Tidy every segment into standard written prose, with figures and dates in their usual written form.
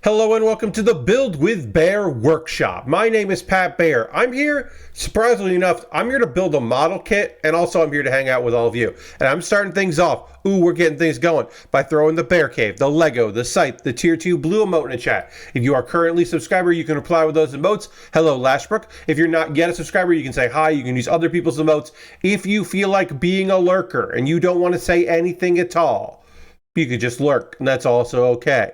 Hello and welcome to the Build with Bear workshop. My name is Pat Baer. I'm here, surprisingly enough, I'm here to build a model kit, and also I'm here to hang out with all of you. And I'm starting things off. We're getting things going by throwing the Bear Cave, the Lego, the site, the Tier 2 blue emote in the chat. If you are currently a subscriber, you can reply with those emotes. Hello, Lashbrook. If you're not yet a subscriber, you can say hi. You can use other people's emotes. If you feel like being a lurker and you don't want to say anything at all, you could just lurk, and that's also okay.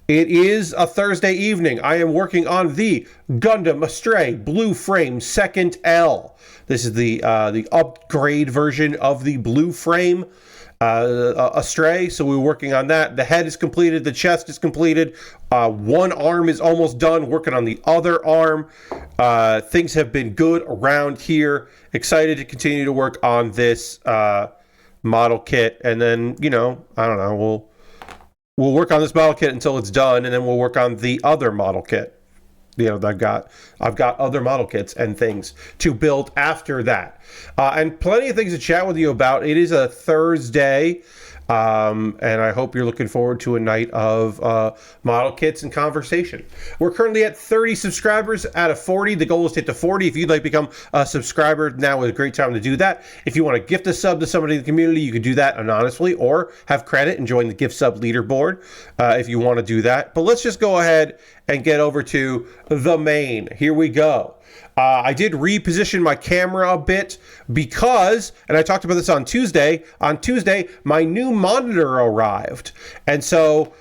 It is a Thursday evening. I am working on the Gundam Astray Blue Frame 2nd L. This is the upgrade version of the Blue Frame Astray, so we're working on that. The head is completed, the chest is completed, one arm is almost done, working on the other arm. Things have been good around here. Excited to continue to work on this model kit, and then, you know, I don't know, we'll work on this model kit until it's done, and then we'll work on the other model kit. You know, I've got other model kits and things to build after that, and plenty of things to chat with you about. It is a Thursday, and I hope you're looking forward to a night of model kits and conversation. We're currently at 30 subscribers out of 40. The goal is to hit to 40. If you'd like to become a subscriber, now is a great time to do that. If you want to gift a sub to somebody in the community, you can do that anonymously or have credit and join the gift sub leaderboard if you want to do that. But let's just go ahead and get over to the main. Here we go. I did reposition my camera a bit because, and I talked about this on Tuesday, my new monitor arrived. And so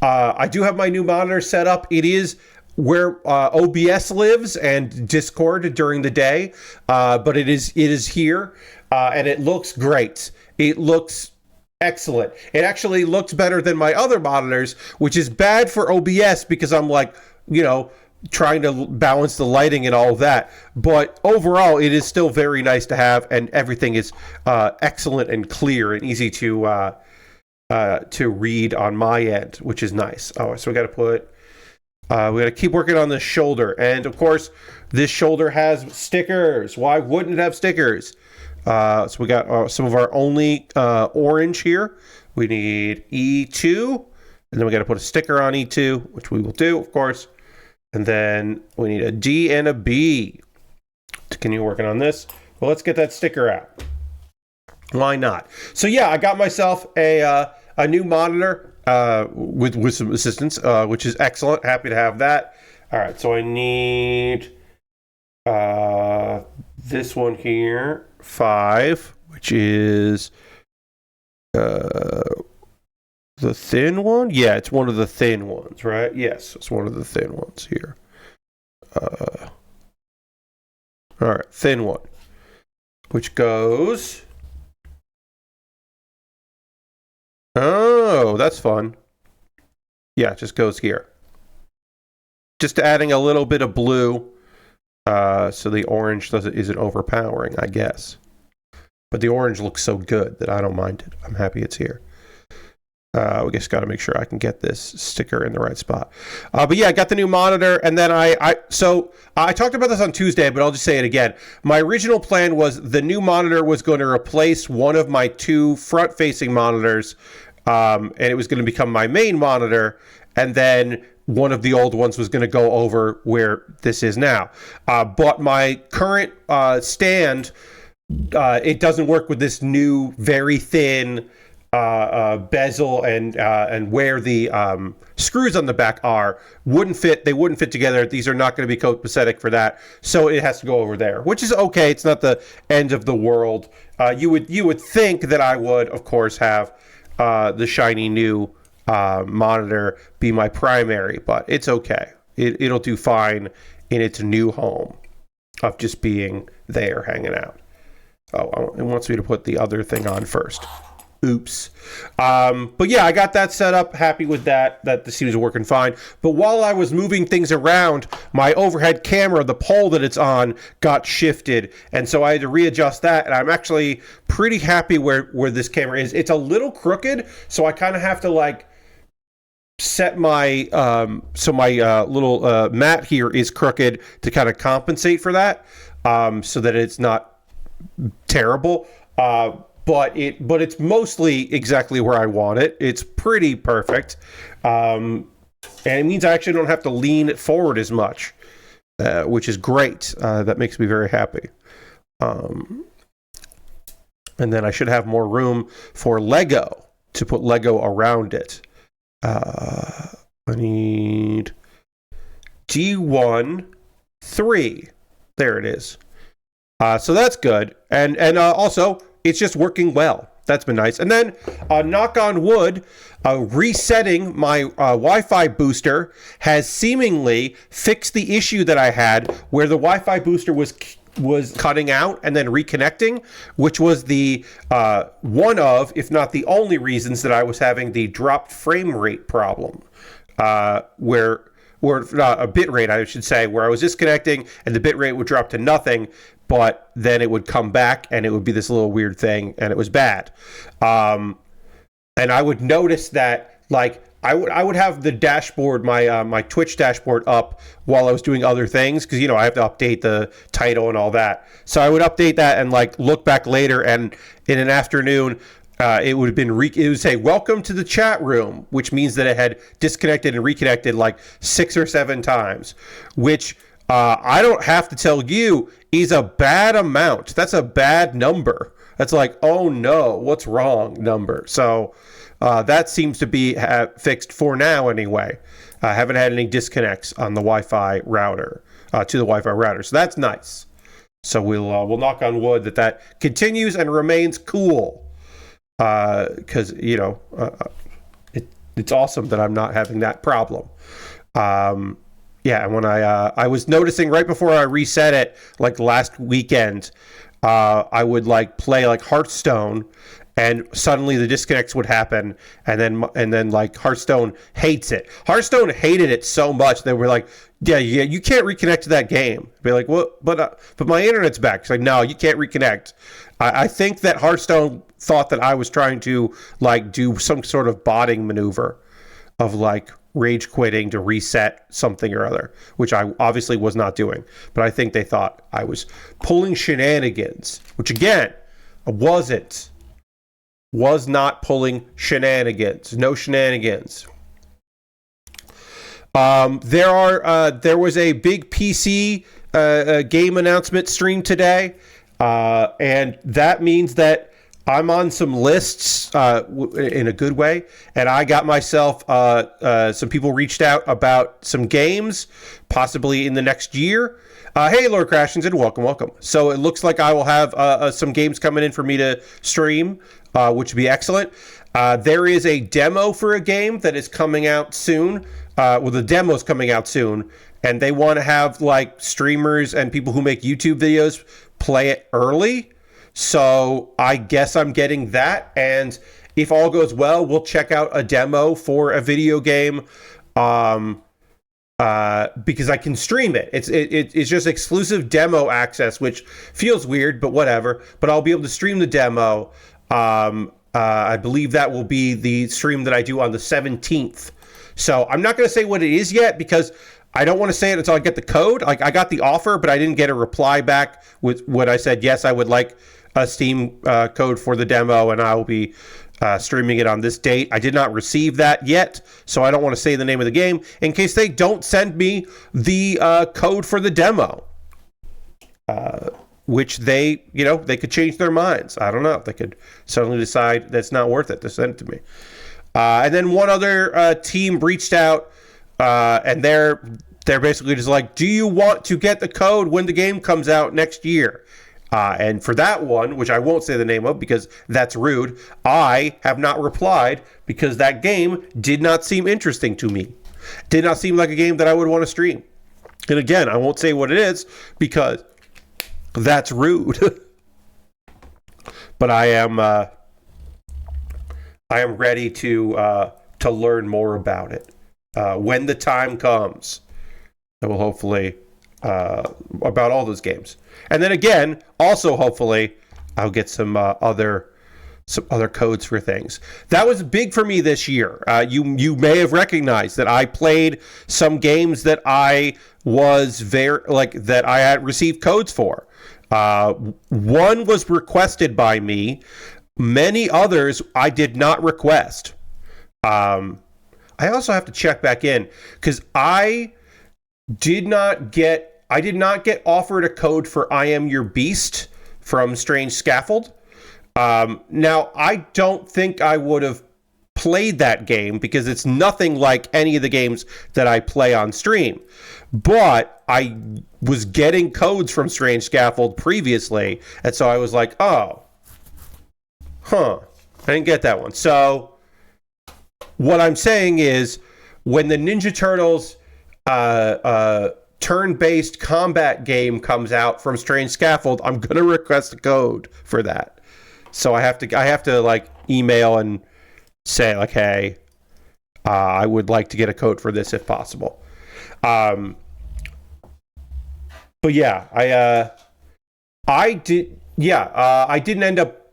I do have my new monitor set up. It is where OBS lives and Discord during the day, but it is here, and it looks great. It looks excellent. It actually looks better than my other monitors, which is bad for OBS because I'm like, you know, trying to balance the lighting and all of that. But overall, it is still very nice to have, and everything is excellent and clear and easy to read on my end, which is nice. Oh, so we got to keep working on this shoulder, and of course, this shoulder has stickers. Why wouldn't it have stickers? So we got some of our only orange here. We need E2, and then we got to put a sticker on E2, which we will do, of course. And then we need a D and a B. Continue working on this. Well, let's get that sticker out. Why not? So yeah, I got myself a new monitor with some assistance, which is excellent. Happy to have that. All right, so I need this one here, 5, which is the thin one? Yeah, it's one of the thin ones, right? Yes, it's one of the thin ones here. All right, thin one, which goes... Oh, that's fun. Yeah, it just goes here. Just adding a little bit of blue, so the orange isn't overpowering, I guess. But the orange looks so good that I don't mind it. I'm happy it's here. We just got to make sure I can get this sticker in the right spot. But yeah, I got the new monitor, and then I talked about this on Tuesday, but I'll just say it again. My original plan was the new monitor was going to replace one of my 2 front-facing monitors, and it was going to become my main monitor, and then one of the old ones was going to go over where this is now. But my current stand, it doesn't work with this new, very thin bezel, and where the screws on the back are wouldn't fit. They wouldn't fit together. These are not going to be copacetic for that, so it has to go over there, which is okay. It's not the end of the world. You would think that I would, of course, have the shiny new monitor be my primary, but it's okay. It'll do fine in its new home of just being there hanging out. Oh, it wants me to put the other thing on first. Oops. But yeah, I got that set up. Happy with that. That seems working fine. But while I was moving things around, my overhead camera, the pole that it's on, got shifted. And so I had to readjust that. And I'm actually pretty happy where this camera is. It's a little crooked, so I kind of have to like set my my little mat here is crooked to kind of compensate for that, so that it's not terrible. But it's mostly exactly where I want it. It's pretty perfect. And it means I actually don't have to lean it forward as much, which is great. That makes me very happy. And then I should have more room for Lego, to put Lego around it. I need D1, 3. There it is. So that's good. And also, it's just working well. That's been nice. And then, knock on wood, resetting my Wi-Fi booster has seemingly fixed the issue that I had where the Wi-Fi booster was cutting out and then reconnecting, which was the one of, if not the only reasons that I was having the dropped frame rate problem, where a bit rate, I should say, where I was disconnecting and the bit rate would drop to nothing, but then it would come back and it would be this little weird thing, and it was bad. And I would notice that, like, I would have the dashboard, my Twitch dashboard up while I was doing other things, because, you know, I have to update the title and all that. So I would update that and, like, look back later, and in an afternoon, it would have been it would say "Welcome to the chat room," which means that it had disconnected and reconnected like 6 or 7 times, which I don't have to tell you is a bad amount. That's a bad number. That's like, oh no, what's wrong number. So that seems to be fixed for now anyway. I haven't had any disconnects on the Wi-Fi router, to the Wi-Fi router. So that's nice. So we'll knock on wood that continues and remains cool. Because, you know, it's awesome that I'm not having that problem. Yeah, and when I was noticing right before I reset it, like last weekend, I would like play like Hearthstone, and suddenly the disconnects would happen, and then like Hearthstone hates it. Hearthstone hated it so much they were like, yeah, you can't reconnect to that game. I'd be like, well, but my internet's back. It's like, no, you can't reconnect. I think that Hearthstone thought that I was trying to like do some sort of botting maneuver of like rage quitting to reset something or other, which I obviously was not doing. But I think they thought I was pulling shenanigans, which again, I wasn't. Was not pulling shenanigans. No shenanigans. There was a big PC game announcement stream today, and that means that I'm on some lists in a good way, and I got myself some people reached out about some games, possibly in the next year. Hey, Lord Crashington, welcome. So it looks like I will have some games coming in for me to stream, which would be excellent. There is a demo for a game that is coming out soon. Well, the demo's coming out soon, and they want to have like streamers and people who make YouTube videos play it early. So I guess I'm getting that, and if all goes well, we'll check out a demo for a video game, because I can stream it. It's just exclusive demo access, which feels weird, but whatever. But I'll be able to stream the demo. I believe that will be the stream that I do on the 17th. So I'm not going to say what it is yet, because I don't want to say it until I get the code. Like, I got the offer, but I didn't get a reply back with what I said. Yes, I would like a Steam code for the demo, and I will be streaming it on this date. I did not receive that yet, so I don't want to say the name of the game in case they don't send me the code for the demo, which they could change their minds. I don't know. They could suddenly decide that's not worth it to send it to me. And then one other team reached out, and they're basically just like, do you want to get the code when the game comes out next year? And for that one, which I won't say the name of because that's rude, I have not replied because that game did not seem interesting to me. Did not seem like a game that I would want to stream. And again, I won't say what it is because that's rude. But I am ready to learn more about it when the time comes. I will hopefully about all those games, and then again, also hopefully, I'll get some other codes for things. That was big for me this year. You may have recognized that I played some games that I was that I had received codes for. One was requested by me. Many others I did not request. I also have to check back in because I did not get offered a code for I Am Your Beast from Strange Scaffold. Now, I don't think I would have played that game because it's nothing like any of the games that I play on stream. But I was getting codes from Strange Scaffold previously, and so I was like, oh, I didn't get that one. So what I'm saying is when the Ninja Turtles turn-based combat game comes out from Strange Scaffold, I'm going to request a code for that. So I have to like email and say like, hey, I would like to get a code for this if possible. But yeah, I didn't end up,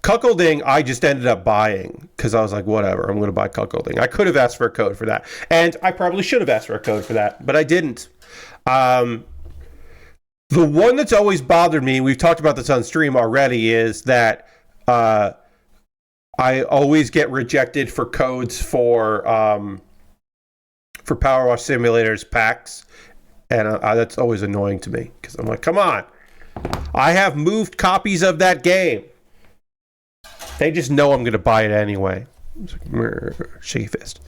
Cuckolding, I just ended up buying because I was like, whatever, I'm going to buy Cuckolding. I could have asked for a code for that. And I probably should have asked for a code for that, but I didn't. The one that's always bothered me, we've talked about this on stream already, is that I always get rejected for codes for Power Wash Simulators packs. And that's always annoying to me because I'm like, come on. I have moved copies of that game. They just know I'm going to buy it anyway. Shaky fist.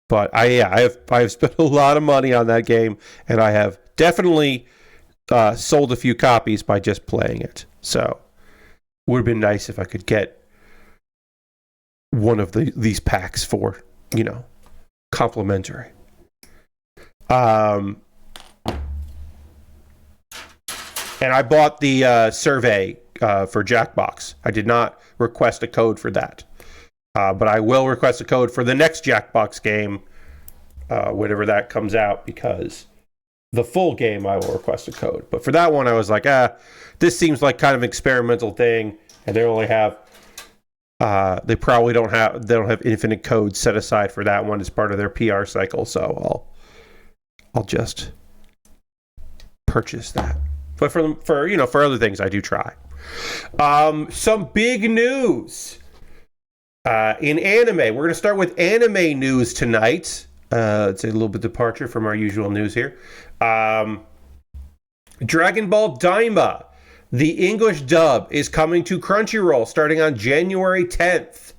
But I've spent a lot of money on that game, and I have definitely sold a few copies by just playing it. So would have been nice if I could get one of these packs for, complimentary. And I bought the survey for Jackbox. I did not request a code for that. But I will request a code for the next Jackbox game, whenever that comes out, because the full game I will request a code. But for that one, I was like, this seems like kind of an experimental thing, and they only have, they don't have infinite codes set aside for that one as part of their PR cycle. So I'll just purchase that. But for other things, I do try. Some big news in anime. We're going to start with anime news tonight. It's a little bit departure from our usual news here. Dragon Ball Daima, the English dub, is coming to Crunchyroll starting on January 10th.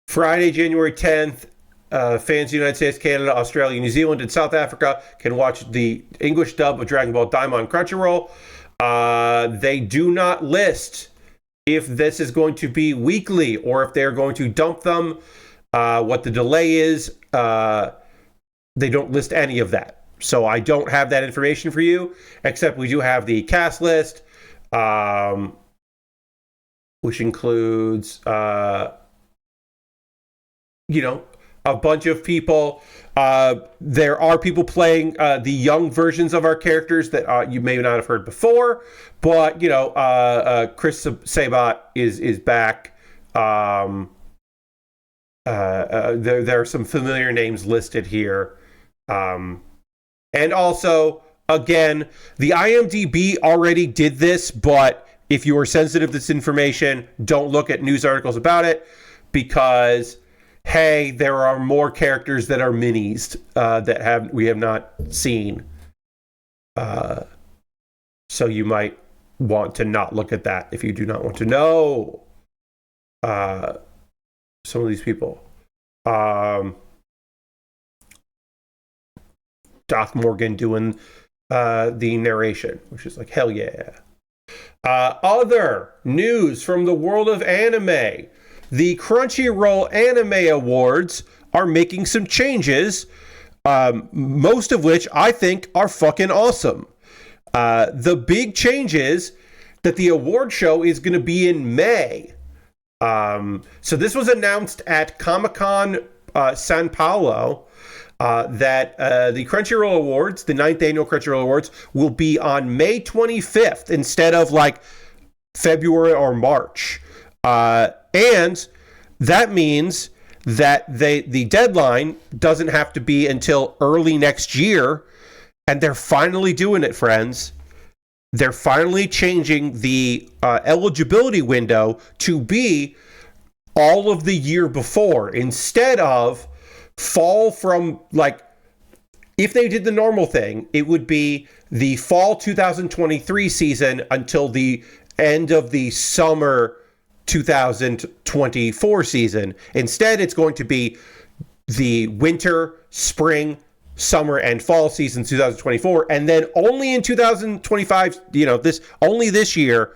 Friday, January 10th. Fans in the United States, Canada, Australia, New Zealand, and South Africa can watch the English dub of Dragon Ball Daima on Crunchyroll. They do not list if this is going to be weekly or if they're going to dump them, what the delay is. They don't list any of that. So I don't have that information for you, except we do have the cast list, which includes, a bunch of people. There are people playing the young versions of our characters that you may not have heard before, but Chris Sabat is back. There are some familiar names listed here, and also again, the IMDb already did this, but if you are sensitive to this information, don't look at news articles about it because, hey, there are more characters that are minis that we have not seen. So you might want to not look at that if you do not want to know some of these people. Doc Morgan doing the narration, which is like, hell yeah. Other news from the world of anime. The Crunchyroll Anime Awards are making some changes, most of which I think are fucking awesome. The big change is that the award show is going to be in May. So this was announced at Comic-Con San Paulo, that the Crunchyroll Awards, the 9th annual Crunchyroll Awards, will be on May 25th instead of like February or March. And that means that the deadline doesn't have to be until early next year. And they're finally doing it, friends. They're finally changing the eligibility window to be all of the year before instead of fall from, like, if they did the normal thing, it would be the fall 2023 season until the end of the summer 2024 season. Instead, it's going to be the winter, spring, summer, and fall season 2024, and then only in 2025, this year,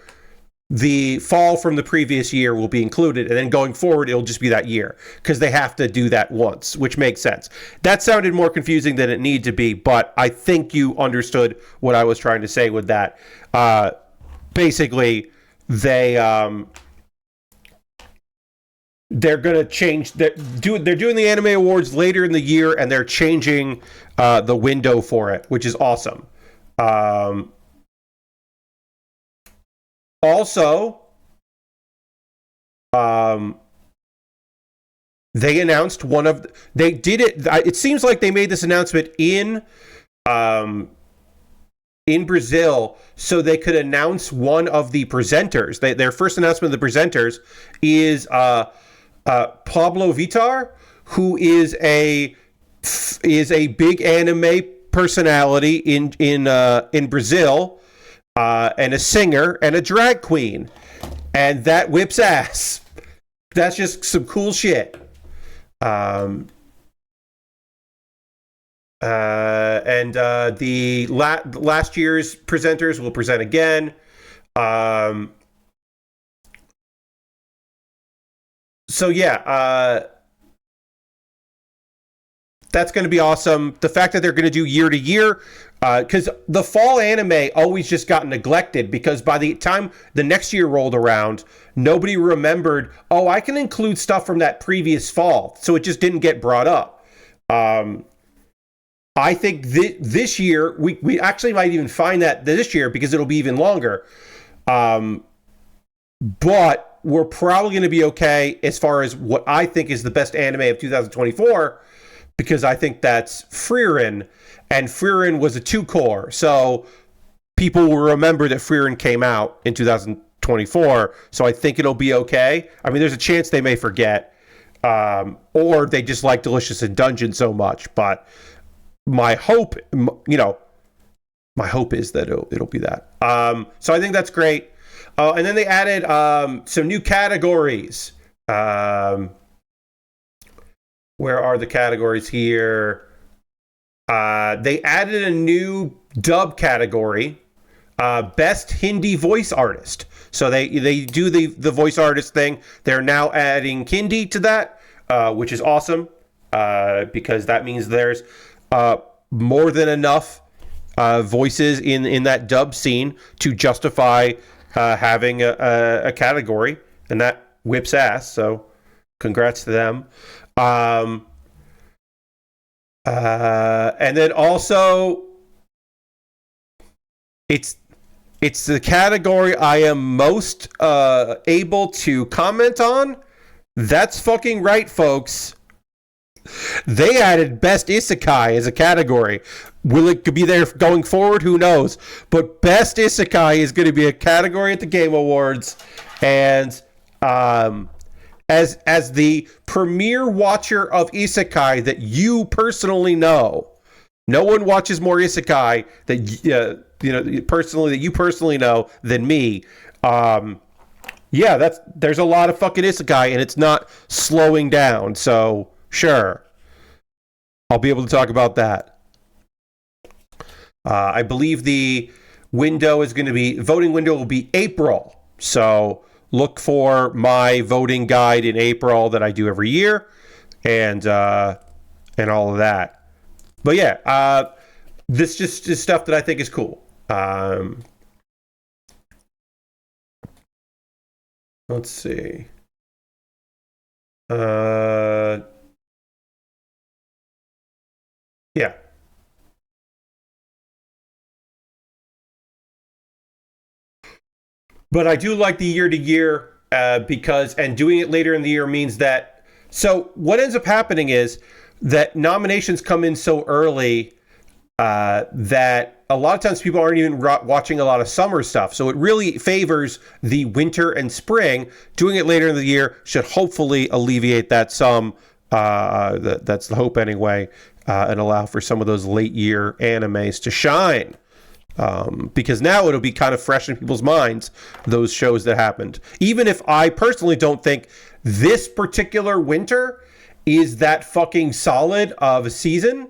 the fall from the previous year will be included, and then going forward, it'll just be that year, because they have to do that once, which makes sense. That sounded more confusing than it needed to be, but I think you understood what I was trying to say with that. Basically, they're going to change. They're doing the Anime Awards later in the year, and they're changing the window for it, which is awesome. Also, they announced they did it. It seems like they made this announcement in Brazil so they could announce one of the presenters. Their first announcement of the presenters is Pablo Vittar, who is a big anime personality in Brazil. And a singer and a drag queen, and that whips ass. That's just some cool shit. And the last year's presenters will present again. So yeah, that's going to be awesome. The fact that they're going to do year to year, because the fall anime always just got neglected, because by the time the next year rolled around, nobody remembered, oh, I can include stuff from that previous fall. So it just didn't get brought up. I think this year, we actually might even find that this year, because it'll be even longer. But we're probably going to be okay as far as what I think is the best anime of 2024, because I think that's Frieren, and Frieren was a 2-core, so people will remember that Frieren came out in 2024, so I think it'll be okay. I mean, there's a chance they may forget, or they just like Delicious in Dungeon so much, but my hope is that it'll be that. So I think that's great. And then they added some new categories. Where are the categories here? They added a new dub category, Best Hindi Voice Artist. So they do the voice artist thing. They're now adding Hindi to that, which is awesome, because that means there's more than enough voices in that dub scene to justify having a category, and that whips ass. So congrats to them. And then also, it's the category I am most able to comment on. That's fucking right, folks. They added Best Isekai as a category. Will it be there going forward? Who knows? But Best Isekai is going to be a category at the Game Awards, and as the premier watcher of isekai that you personally know, no one watches more isekai that you personally know than me. There's a lot of fucking isekai, and it's not slowing down. So sure, I'll be able to talk about that. I believe the voting window will be April. So look for my voting guide in April that I do every year, and all of that. But yeah, this just is stuff that I think is cool. Let's see. Yeah. But I do like the year to year, because doing it later in the year means that. So what ends up happening is that nominations come in so early that a lot of times people aren't even watching a lot of summer stuff. So it really favors the winter and spring. Doing it later in the year should hopefully alleviate that some. That's the hope anyway, and allow for some of those late year animes to shine. Because now it'll be kind of fresh in people's minds, those shows that happened. Even if I personally don't think this particular winter is that fucking solid of a season,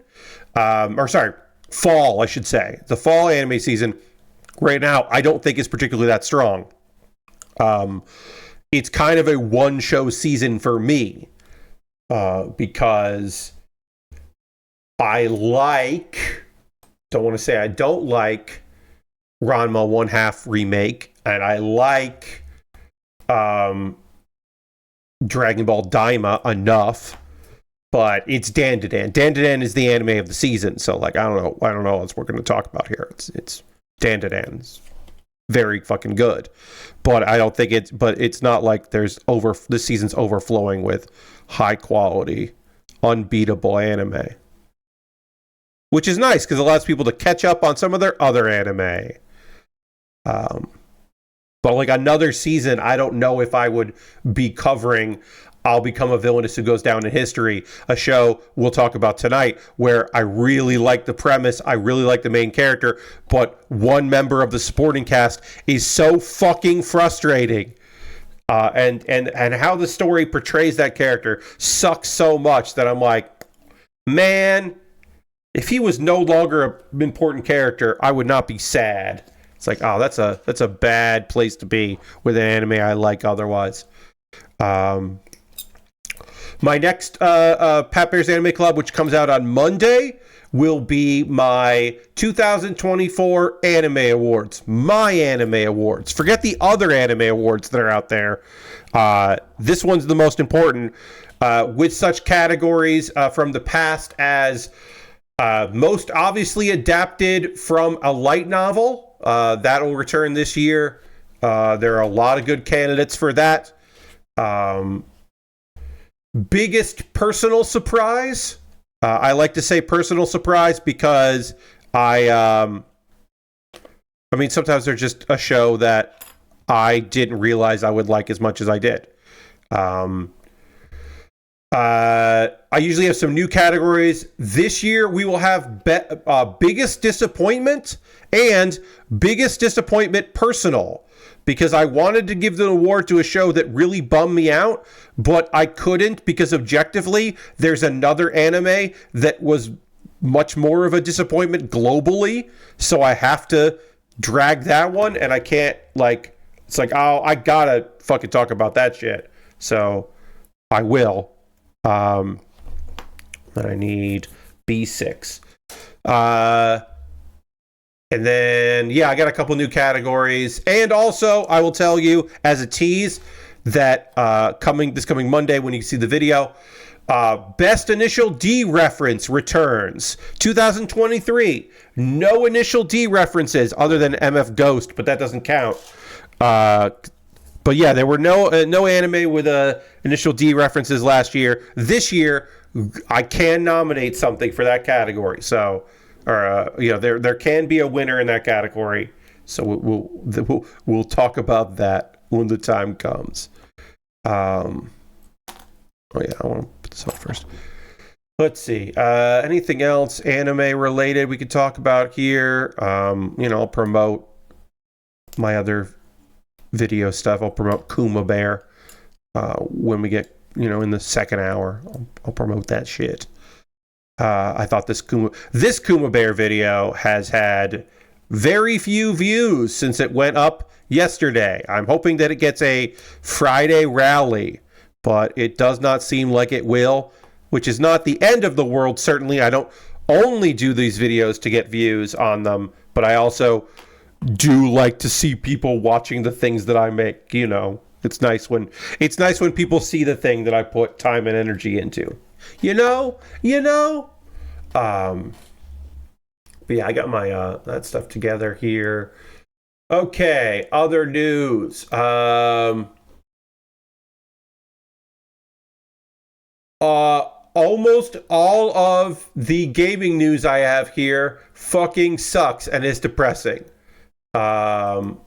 fall, I should say. The fall anime season right now, I don't think is particularly that strong. It's kind of a one-show season for me, because I don't want to say I don't like Ranma 1/2 remake, and I like Dragon Ball Daima enough, but it's Dandadan. Dandadan is the anime of the season, so like I don't know what we're going to talk about here. It's Dandadan. It's very fucking good, but I don't think it's not like this season's overflowing with high quality, unbeatable anime. Which is nice because it allows people to catch up on some of their other anime. But like another season, I don't know if I would be covering I'll Become a Villainess Who Goes Down in History, a show we'll talk about tonight, where I really like the premise, I really like the main character, but one member of the supporting cast is so fucking frustrating. And how the story portrays that character sucks so much that I'm like, man, if he was no longer an important character, I would not be sad. It's like, oh, that's a bad place to be with an anime I like otherwise. My next Pat Bear's Anime Club, which comes out on Monday, will be my 2024 Anime Awards. My Anime Awards. Forget the other anime awards that are out there. This one's the most important, with such categories from the past as most obviously adapted from a light novel. That will return this year. There are a lot of good candidates for that. Biggest personal surprise. I like to say personal surprise because I mean, sometimes they're just a show that I didn't realize I would like as much as I did. I usually have some new categories. This year we will have biggest disappointment and biggest disappointment personal, because I wanted to give the award to a show that really bummed me out, but I couldn't because objectively there's another anime that was much more of a disappointment globally, so I have to drag that one, and I can't, like, it's like, oh, I gotta fucking talk about that shit. So I will. And I need B6. And then, yeah, I got a couple new categories. And also, I will tell you as a tease that this coming Monday when you see the video, Best Initial D Reference returns. 2023. No Initial D references other than MF Ghost, but that doesn't count. But yeah, there were no anime with Initial D references last year. This year, I can nominate something for that category. So, there can be a winner in that category. So we'll talk about that when the time comes. I want to put this on first. Let's see. Anything else anime related we could talk about here? I'll promote my other video stuff. I'll promote Kuma Baer when we get, in the second hour. I'll promote that shit. I thought this Kuma Baer video has had very few views since it went up yesterday. I'm hoping that it gets a Friday rally, but it does not seem like it will, which is not the end of the world. Certainly, I don't only do these videos to get views on them, but I also do like to see people watching the things that I make. It's nice when people see the thing that I put time and energy into. But yeah, I got my that stuff together here. Okay, other news. almost all of the gaming news I have here fucking sucks and is depressing. So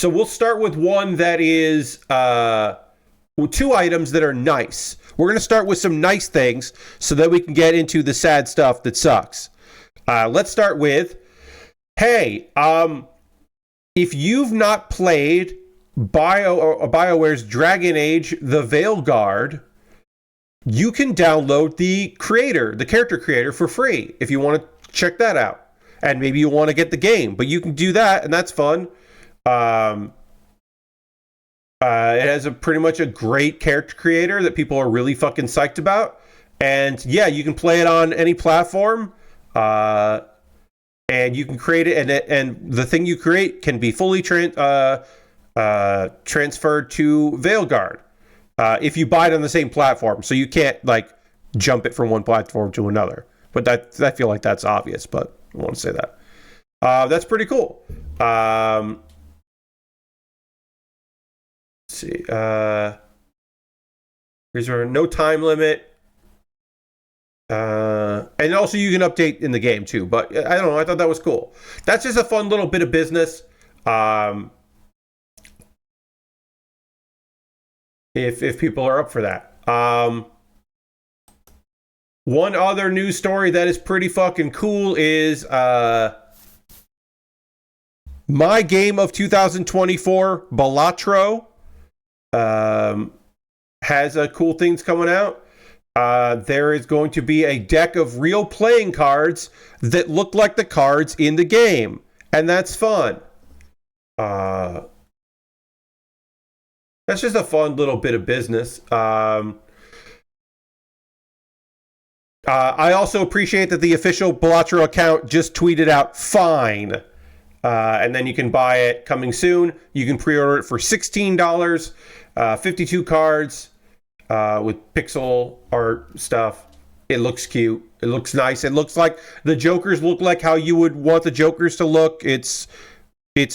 we'll start with one that is two items that are nice. We're going to start with some nice things so that we can get into the sad stuff that sucks. Let's start with, hey, if you've not played BioWare's Dragon Age: The Veilguard, you can download the character creator for free if you want to check that out. And maybe you want to get the game, but you can do that, and that's fun. It has pretty much a great character creator that people are really fucking psyched about. And yeah, you can play it on any platform. And you can create it, and the thing you create can be fully transferred to Veilguard if you buy it on the same platform. So you can't like jump it from one platform to another. But I feel like that's obvious, but I want to say that. That's pretty cool. Let's see. Here's our no time limit. And also you can update in the game too, but I don't know, I thought that was cool. That's just a fun little bit of business. If people are up for that. One other news story that is pretty fucking cool is my game of 2024, Balatro, has cool things coming out. There is going to be a deck of real playing cards that look like the cards in the game, and that's fun. That's just a fun little bit of business. I also appreciate that the official Balatro account just tweeted out fine. And then you can buy it coming soon. You can pre-order it for $16, 52 cards. With pixel art stuff. It looks cute. It looks nice. It looks like the Jokers look like how you would want the Jokers to look. It's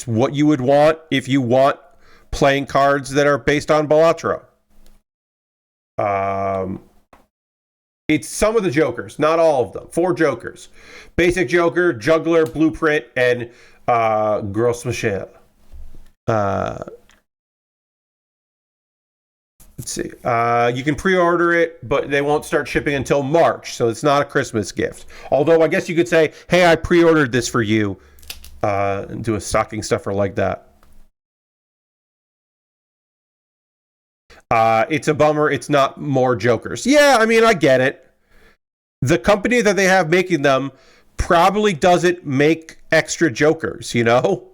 what you would want if you want playing cards that are based on Balatro. It's some of the Jokers, not all of them. 4 Jokers. Basic Joker, Juggler, Blueprint, and Gros Michel. Let's see. You can pre-order it, but they won't start shipping until March, so it's not a Christmas gift. Although I guess you could say, hey, I pre-ordered this for you, and do a stocking stuffer like that. It's a bummer it's not more Jokers. Yeah, I mean, I get it. The company that they have making them probably doesn't make extra Jokers, you know?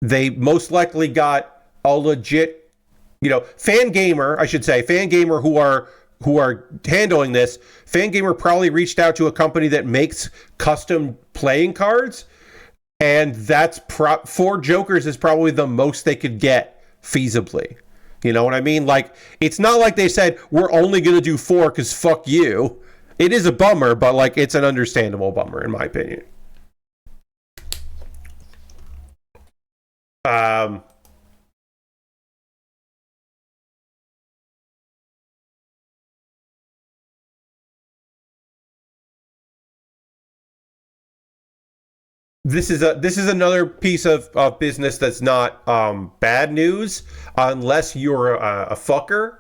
They most likely got a legit, Fangamer, I should say, Fangamer who are handling this. Fangamer probably reached out to a company that makes custom playing cards, and that's 4 Jokers is probably the most they could get feasibly. You know what I mean? Like, it's not like they said, we're only going to do 4 because fuck you. It is a bummer, but, like, it's an understandable bummer, in my opinion. This is another piece of business that's not bad news, unless you're a fucker.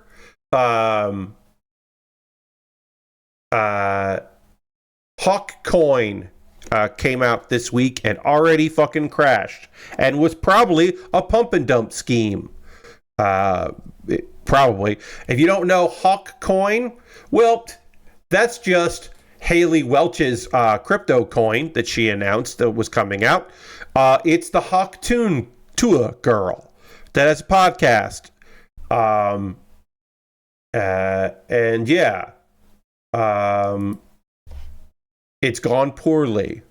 Hawk Coin came out this week and already fucking crashed, and was probably a pump and dump scheme. Probably. If you don't know Hawk Coin, well, that's just Haley Welch's crypto coin that she announced that was coming out. It's the Hawk Tua girl that has a podcast. And yeah, it's gone poorly.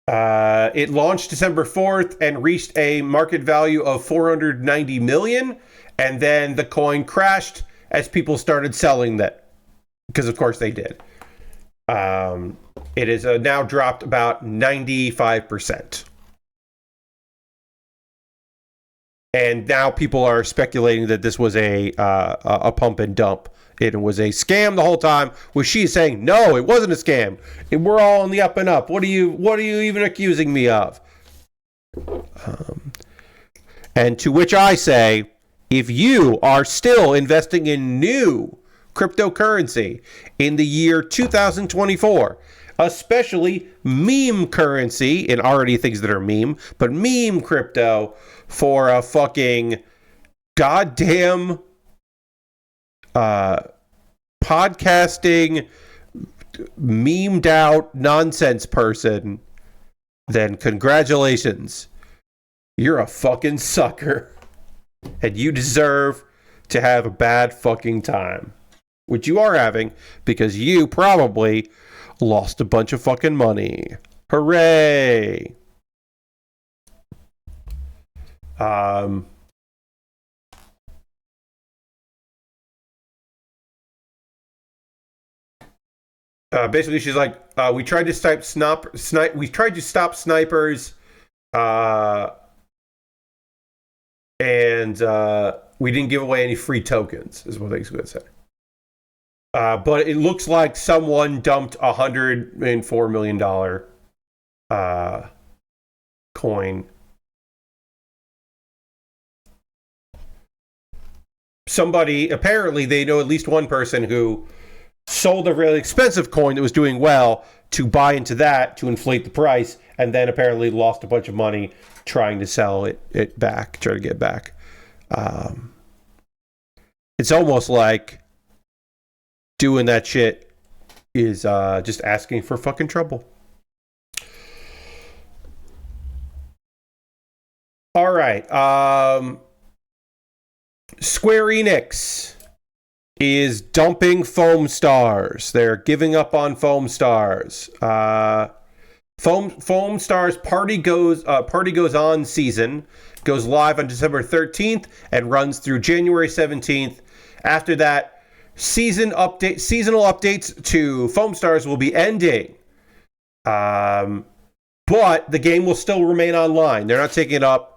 It launched December 4th and reached a market value of $490 million, and then the coin crashed as people started selling that, because of course they did. It is now dropped about 95%. And now people are speculating that this was a pump and dump. It was a scam the whole time, which she's saying, no, it wasn't a scam. We're all on the up and up. What are you even accusing me of? And to which I say, if you are still investing in new cryptocurrency in the year 2024, especially meme currency, and already things that are meme, but meme crypto for a fucking goddamn podcasting memed out nonsense person, then congratulations. You're a fucking sucker. And you deserve to have a bad fucking time. Which you are having because you probably lost a bunch of fucking money. Hooray! Basically, she's like, we tried to we tried to stop snipers, and we didn't give away any free tokens, is what I was going to say. But it looks like someone dumped $104 million coin. Somebody, apparently they know at least one person who sold a really expensive coin that was doing well to buy into that to inflate the price, and then apparently lost a bunch of money trying to sell it back, try to get back. It's almost like doing that shit is just asking for fucking trouble. All right. Square Enix is dumping Foam Stars. They're giving up on Foam Stars. Foam Stars Party Goes On season goes live on December 13th and runs through January 17th. After that, seasonal updates to Foam Stars will be ending. But the game will still remain online. They're not taking it up.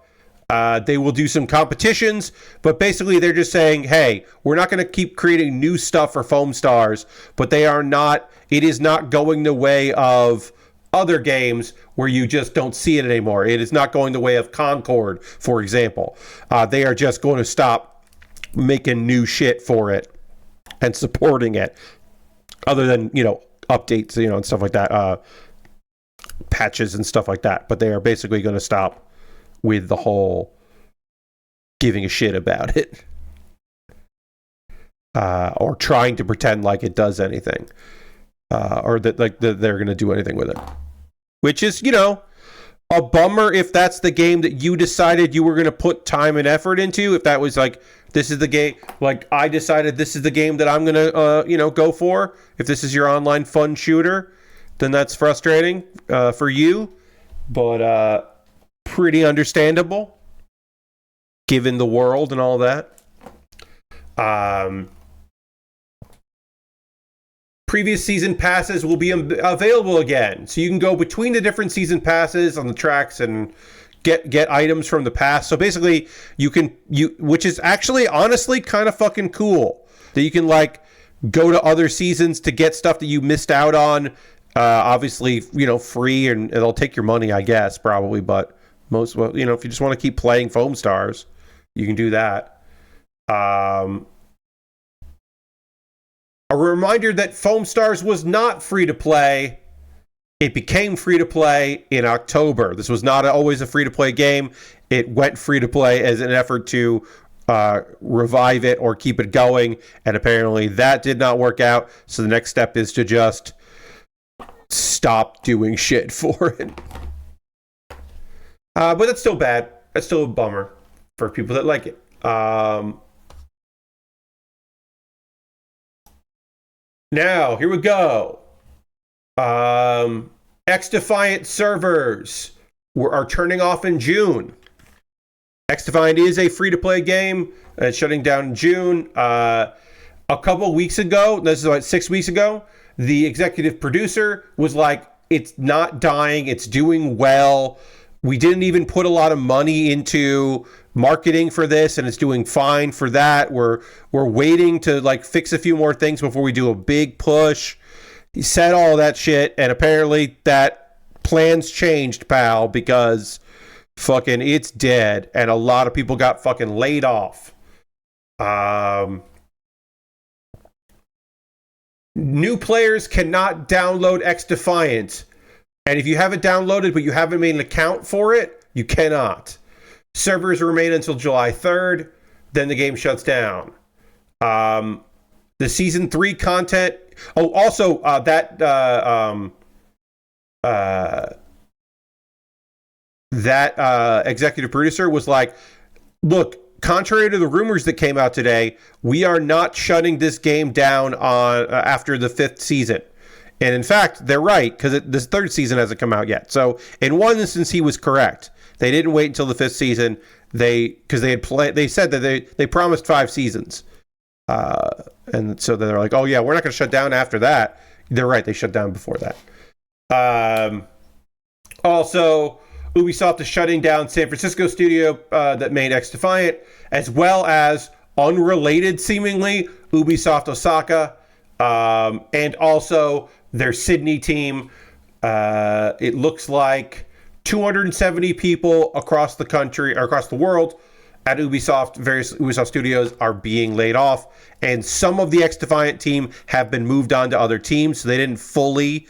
They will do some competitions, but basically they're just saying, hey, we're not going to keep creating new stuff for Foam Stars, but it is not going the way of other games where you just don't see it anymore. It is not going the way of Concord, for example. They are just going to stop making new shit for it and supporting it, other than, updates, and stuff like that, patches and stuff like that. But they are basically going to stop with the whole giving a shit about it, or trying to pretend like it does anything, or that they're going to do anything with it, which is, a bummer if that's the game that you decided you were going to put time and effort into. If that was like, this is the game, like I decided this is the game that I'm going to, go for. If this is your online fun shooter, then that's frustrating for you, but pretty understandable given the world and all that. Previous season passes will be available again, so you can go between the different season passes on the tracks and get items from the past. So basically which is actually honestly kind of fucking cool, that you can like go to other seasons to get stuff that you missed out on, obviously, free, and it'll take your money, I guess, probably, but if you just want to keep playing Foam Stars, you can do that. A reminder that Foam Stars was not free to play. It became free to play in October. This was not always a free to play game. It went free to play as an effort to revive it or keep it going, and apparently that did not work out. So the next step is to just stop doing shit for it. But that's still bad. That's still a bummer for people that like it. Now, here we go. X-Defiant servers are turning off in June. X-Defiant is a free-to-play game. It's shutting down in June. A couple weeks ago, this is like 6 weeks ago, the executive producer was like, it's not dying, it's doing well. We didn't even put a lot of money into marketing for this, and it's doing fine for that. We're waiting to like fix a few more things before we do a big push. He said all that shit, and apparently that plans changed, pal, because fucking it's dead, and a lot of people got fucking laid off. New players cannot download X Defiant. And if you have it downloaded but you haven't made an account for it, you cannot. Servers remain until July 3rd. Then the game shuts down. The Season 3 content... Oh, also, that executive producer was like, look, contrary to the rumors that came out today, we are not shutting this game down on after the 5th season. And in fact, they're right, because this 3rd season hasn't come out yet. So in one instance, he was correct. They didn't wait until the 5th season. They said that they promised 5 seasons. And so they're like, oh yeah, we're not going to shut down after that. They're right. They shut down before that. Also, Ubisoft is shutting down San Francisco studio that made X Defiant, as well as unrelated, seemingly, Ubisoft Osaka, and also their Sydney team. It looks like 270 people across the country, or across the world, at Ubisoft, various Ubisoft studios are being laid off, and some of the X Defiant team have been moved on to other teams, so they didn't fully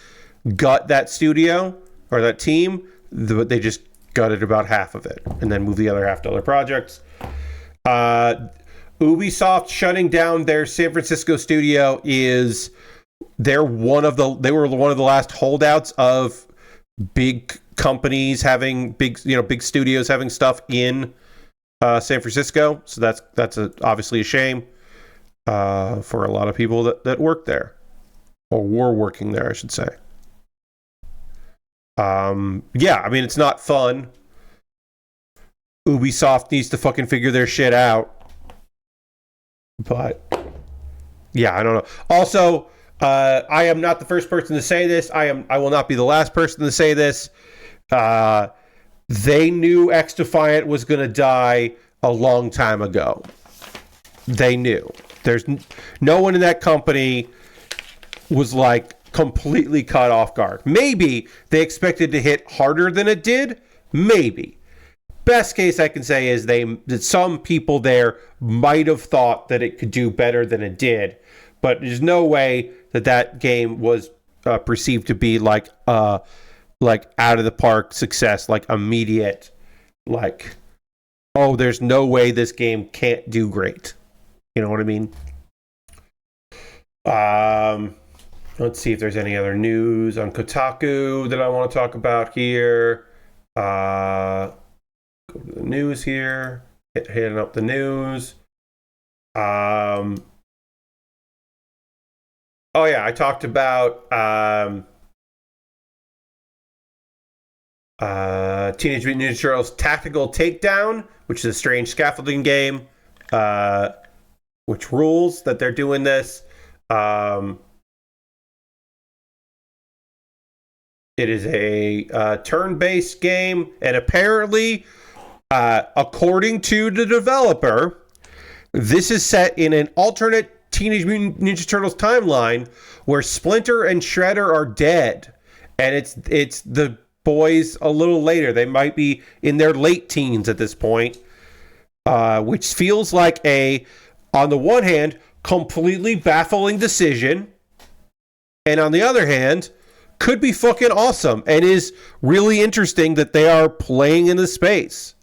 gut that studio or that team, but they just gutted about half of it and then moved the other half to other projects. Ubisoft shutting down their San Francisco studio is they were one of the last holdouts of big companies having big studios having stuff in San Francisco. So that's obviously a shame for a lot of people that work there, or were working there, I should say. Yeah, I mean, it's not fun. Ubisoft needs to fucking figure their shit out. But yeah, I don't know. Also, I am not the first person to say this. I will not be the last person to say this. They knew X Defiant was going to die a long time ago. They knew. There's no one in that company was like completely caught off guard. Maybe they expected to hit harder than it did. Maybe. Best case I can say is that some people there might have thought that it could do better than it did, but there's no way that game was perceived to be like out of the park success, like immediate, like, oh, there's no way this game can't do great. You know what I mean? Let's see if there's any other news on Kotaku that I want to talk about here. Go to the news here. Hitting up the news. Oh yeah, I talked about Teenage Mutant Ninja Turtles Tactical Takedown, which is a strange scaffolding game, which rules that they're doing this. It is a turn-based game, and apparently, according to the developer, this is set in an alternate Teenage Mutant Ninja Turtles timeline where Splinter and Shredder are dead, and it's the boys a little later. They might be in their late teens at this point, which feels like on the one hand, completely baffling decision, and on the other hand, could be fucking awesome and is really interesting that they are playing in the space.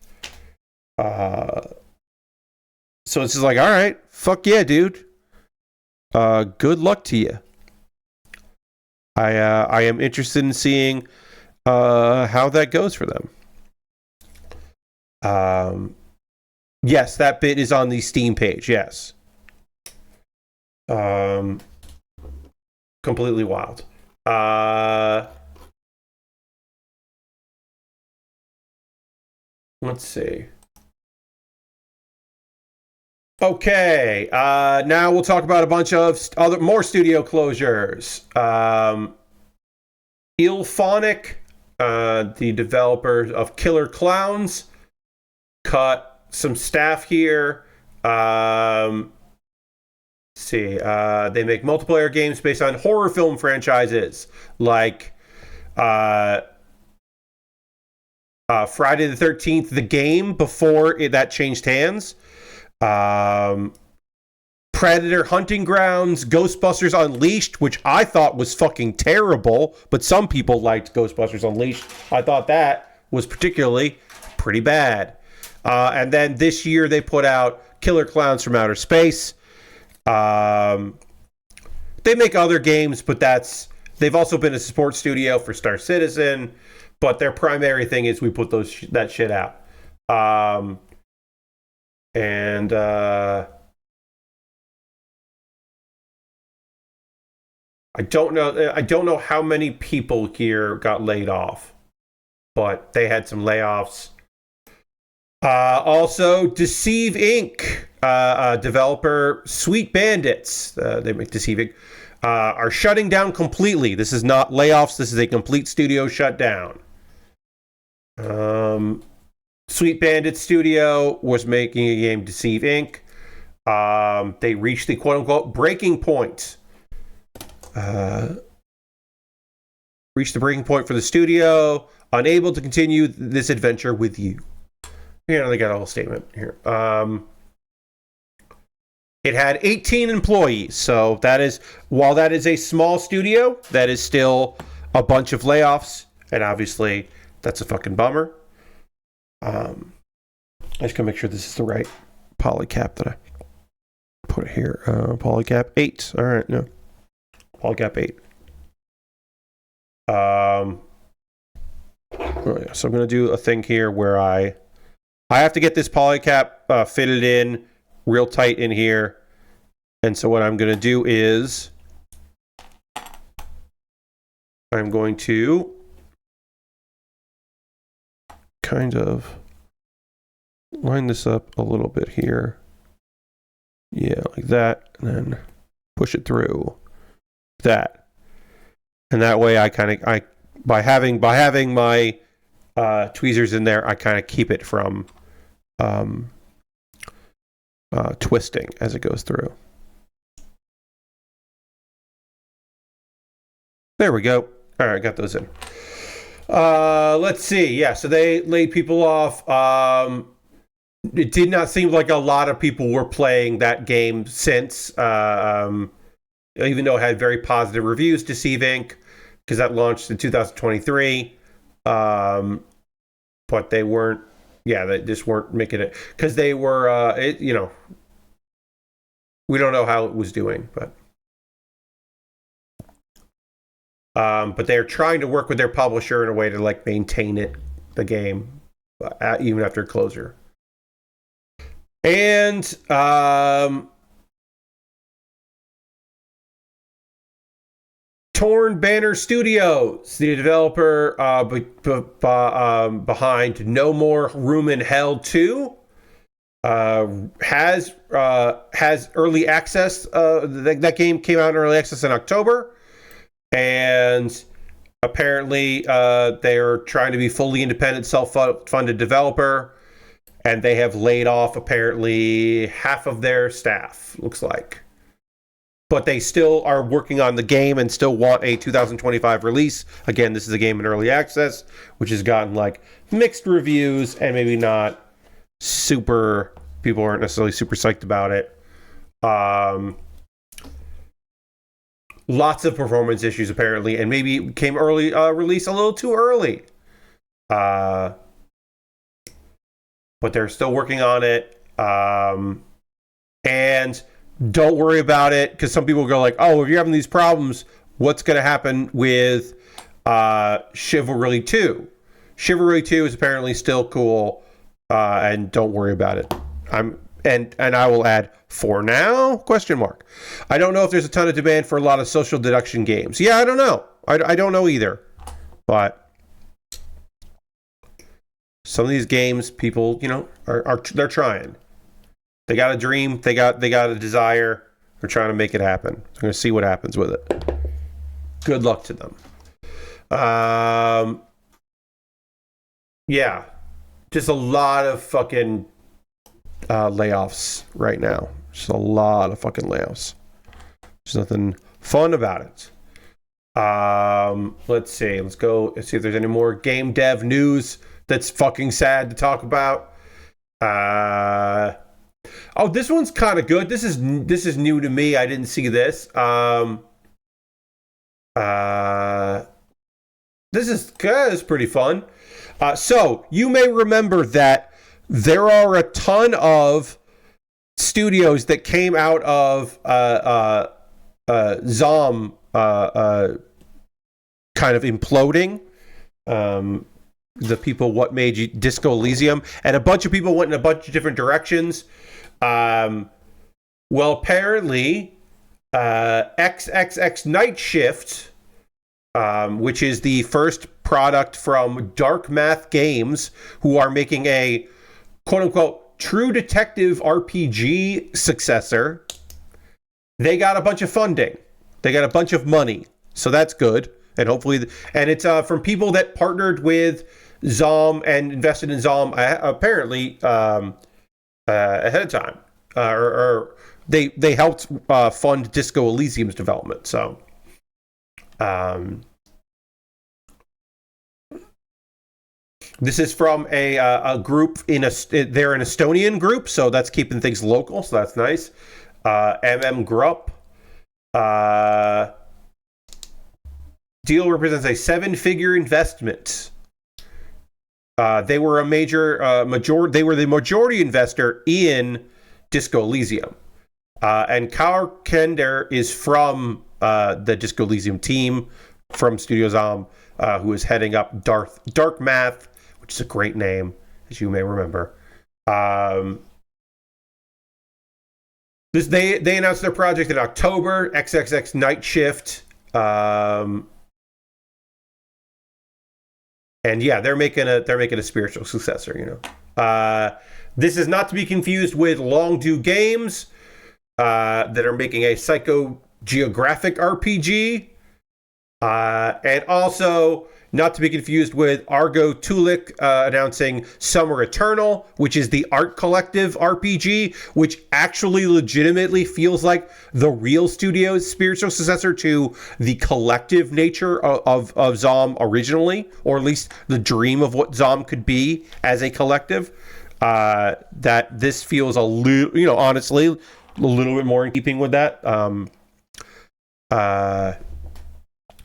So it's just like, all right, fuck yeah, dude. Good luck to you. I am interested in seeing how that goes for them. Yes, that bit is on the Steam page. Yes. Completely wild. Let's see. Okay, now we'll talk about a bunch of more studio closures. Ilphonic The developers of Killer Clowns cut some staff here. Let's see, they make multiplayer games based on horror film franchises like Friday the 13th, the game, before that changed hands. Predator Hunting Grounds, Ghostbusters Unleashed, which I thought was fucking terrible, but some people liked Ghostbusters Unleashed. I thought that was particularly pretty bad. And then this year they put out Killer Clowns from Outer Space. They make other games, but they've also been a support studio for Star Citizen, but their primary thing is we put that shit out. I don't know how many people here got laid off, but they had some layoffs. Also, Deceive Inc., developer Sweet Bandits, they make Deceive Inc., are shutting down completely. This is not layoffs. This is a complete studio shutdown. Sweet Bandit Studio was making a game, Deceive Inc. They reached the quote-unquote breaking point. Reached the breaking point for the studio, unable to continue this adventure with you. Yeah, they got a whole statement here. It had 18 employees, so while that is a small studio, that is still a bunch of layoffs, and obviously that's a fucking bummer. I just gotta make sure this is the right polycap that I put here. Polycap 8. All right, no. Polycap 8. So I'm gonna do a thing here where I have to get this polycap fitted in real tight in here. And so what I'm going to do is I'm going to kind of line this up a little bit here. Yeah, like that. And then push it through that. And that way by having my tweezers in there, I kind of keep it from twisting as it goes through. There we go. All right, got those in. Let's see. Yeah, so they laid people off. It did not seem like a lot of people were playing that game since, even though it had very positive reviews, Deceive Inc., because that launched in 2023. But they weren't. Yeah, they just weren't making it because they were. We don't know how it was doing, but they're trying to work with their publisher in a way to like maintain the game, even after closure. And Torn Banner Studios, the developer behind No More Room in Hell 2, has early access. That game came out in early access in October, and apparently they're trying to be fully independent, self-funded developer, and they have laid off apparently half of their staff, looks like. But they still are working on the game and still want a 2025 release. Again, this is a game in early access, which has gotten like mixed reviews and maybe not super, people aren't necessarily super psyched about it. Lots of performance issues apparently, and maybe it came early release a little too early. But they're still working on it. And don't worry about it, because some people go like, oh, if you're having these problems, what's going to happen with Chivalry 2? Chivalry 2 is apparently still cool, and don't worry about it. And I will add, for now, question mark. I don't know if there's a ton of demand for a lot of social deduction games. Yeah, I don't know. I don't know either. But some of these games, people, they're trying. They got a dream. They got a desire. They're trying to make it happen. I'm going to see what happens with it. Good luck to them. Yeah, just a lot of fucking layoffs right now. Just a lot of fucking layoffs. There's nothing fun about it. Let's see. Let's go. Let's see if there's any more game dev news that's fucking sad to talk about. Oh, this one's kind of good. This is new to me. I didn't see this. This is pretty fun. So you may remember that there are a ton of studios that came out of Zom kind of imploding. The people what made you Disco Elysium, and a bunch of people went in a bunch of different directions. Well, apparently, XXX Night Shift, which is the first product from Dark Math Games, who are making a quote-unquote true detective RPG successor, they got a bunch of funding. They got a bunch of money. So that's good. And hopefully, and it's from people that partnered with Zom and invested in Zom apparently ahead of time. Or they helped fund Disco Elysium's development. So this is from a group they're an Estonian group, so that's keeping things local, so that's nice. Grupp. Deal represents a 7-figure investment. They were a they were the majority investor in Disco Elysium. And Kaur Kender is from the Disco Elysium team from Studio Zom, who is heading up Dark Math, which is a great name, as you may remember. They announced their project in October, XXX Night Shift. And yeah, they're making a spiritual successor, you know. This is not to be confused with Longdo Games, that are making a psychogeographic RPG. And also not to be confused with Argo Tulik announcing Summer Eternal, which is the Art Collective RPG, which actually legitimately feels like the real studio's spiritual successor to the collective nature of Zom originally, or at least the dream of what Zom could be as a collective. That this feels a little, you know, honestly, a little bit more in keeping with that.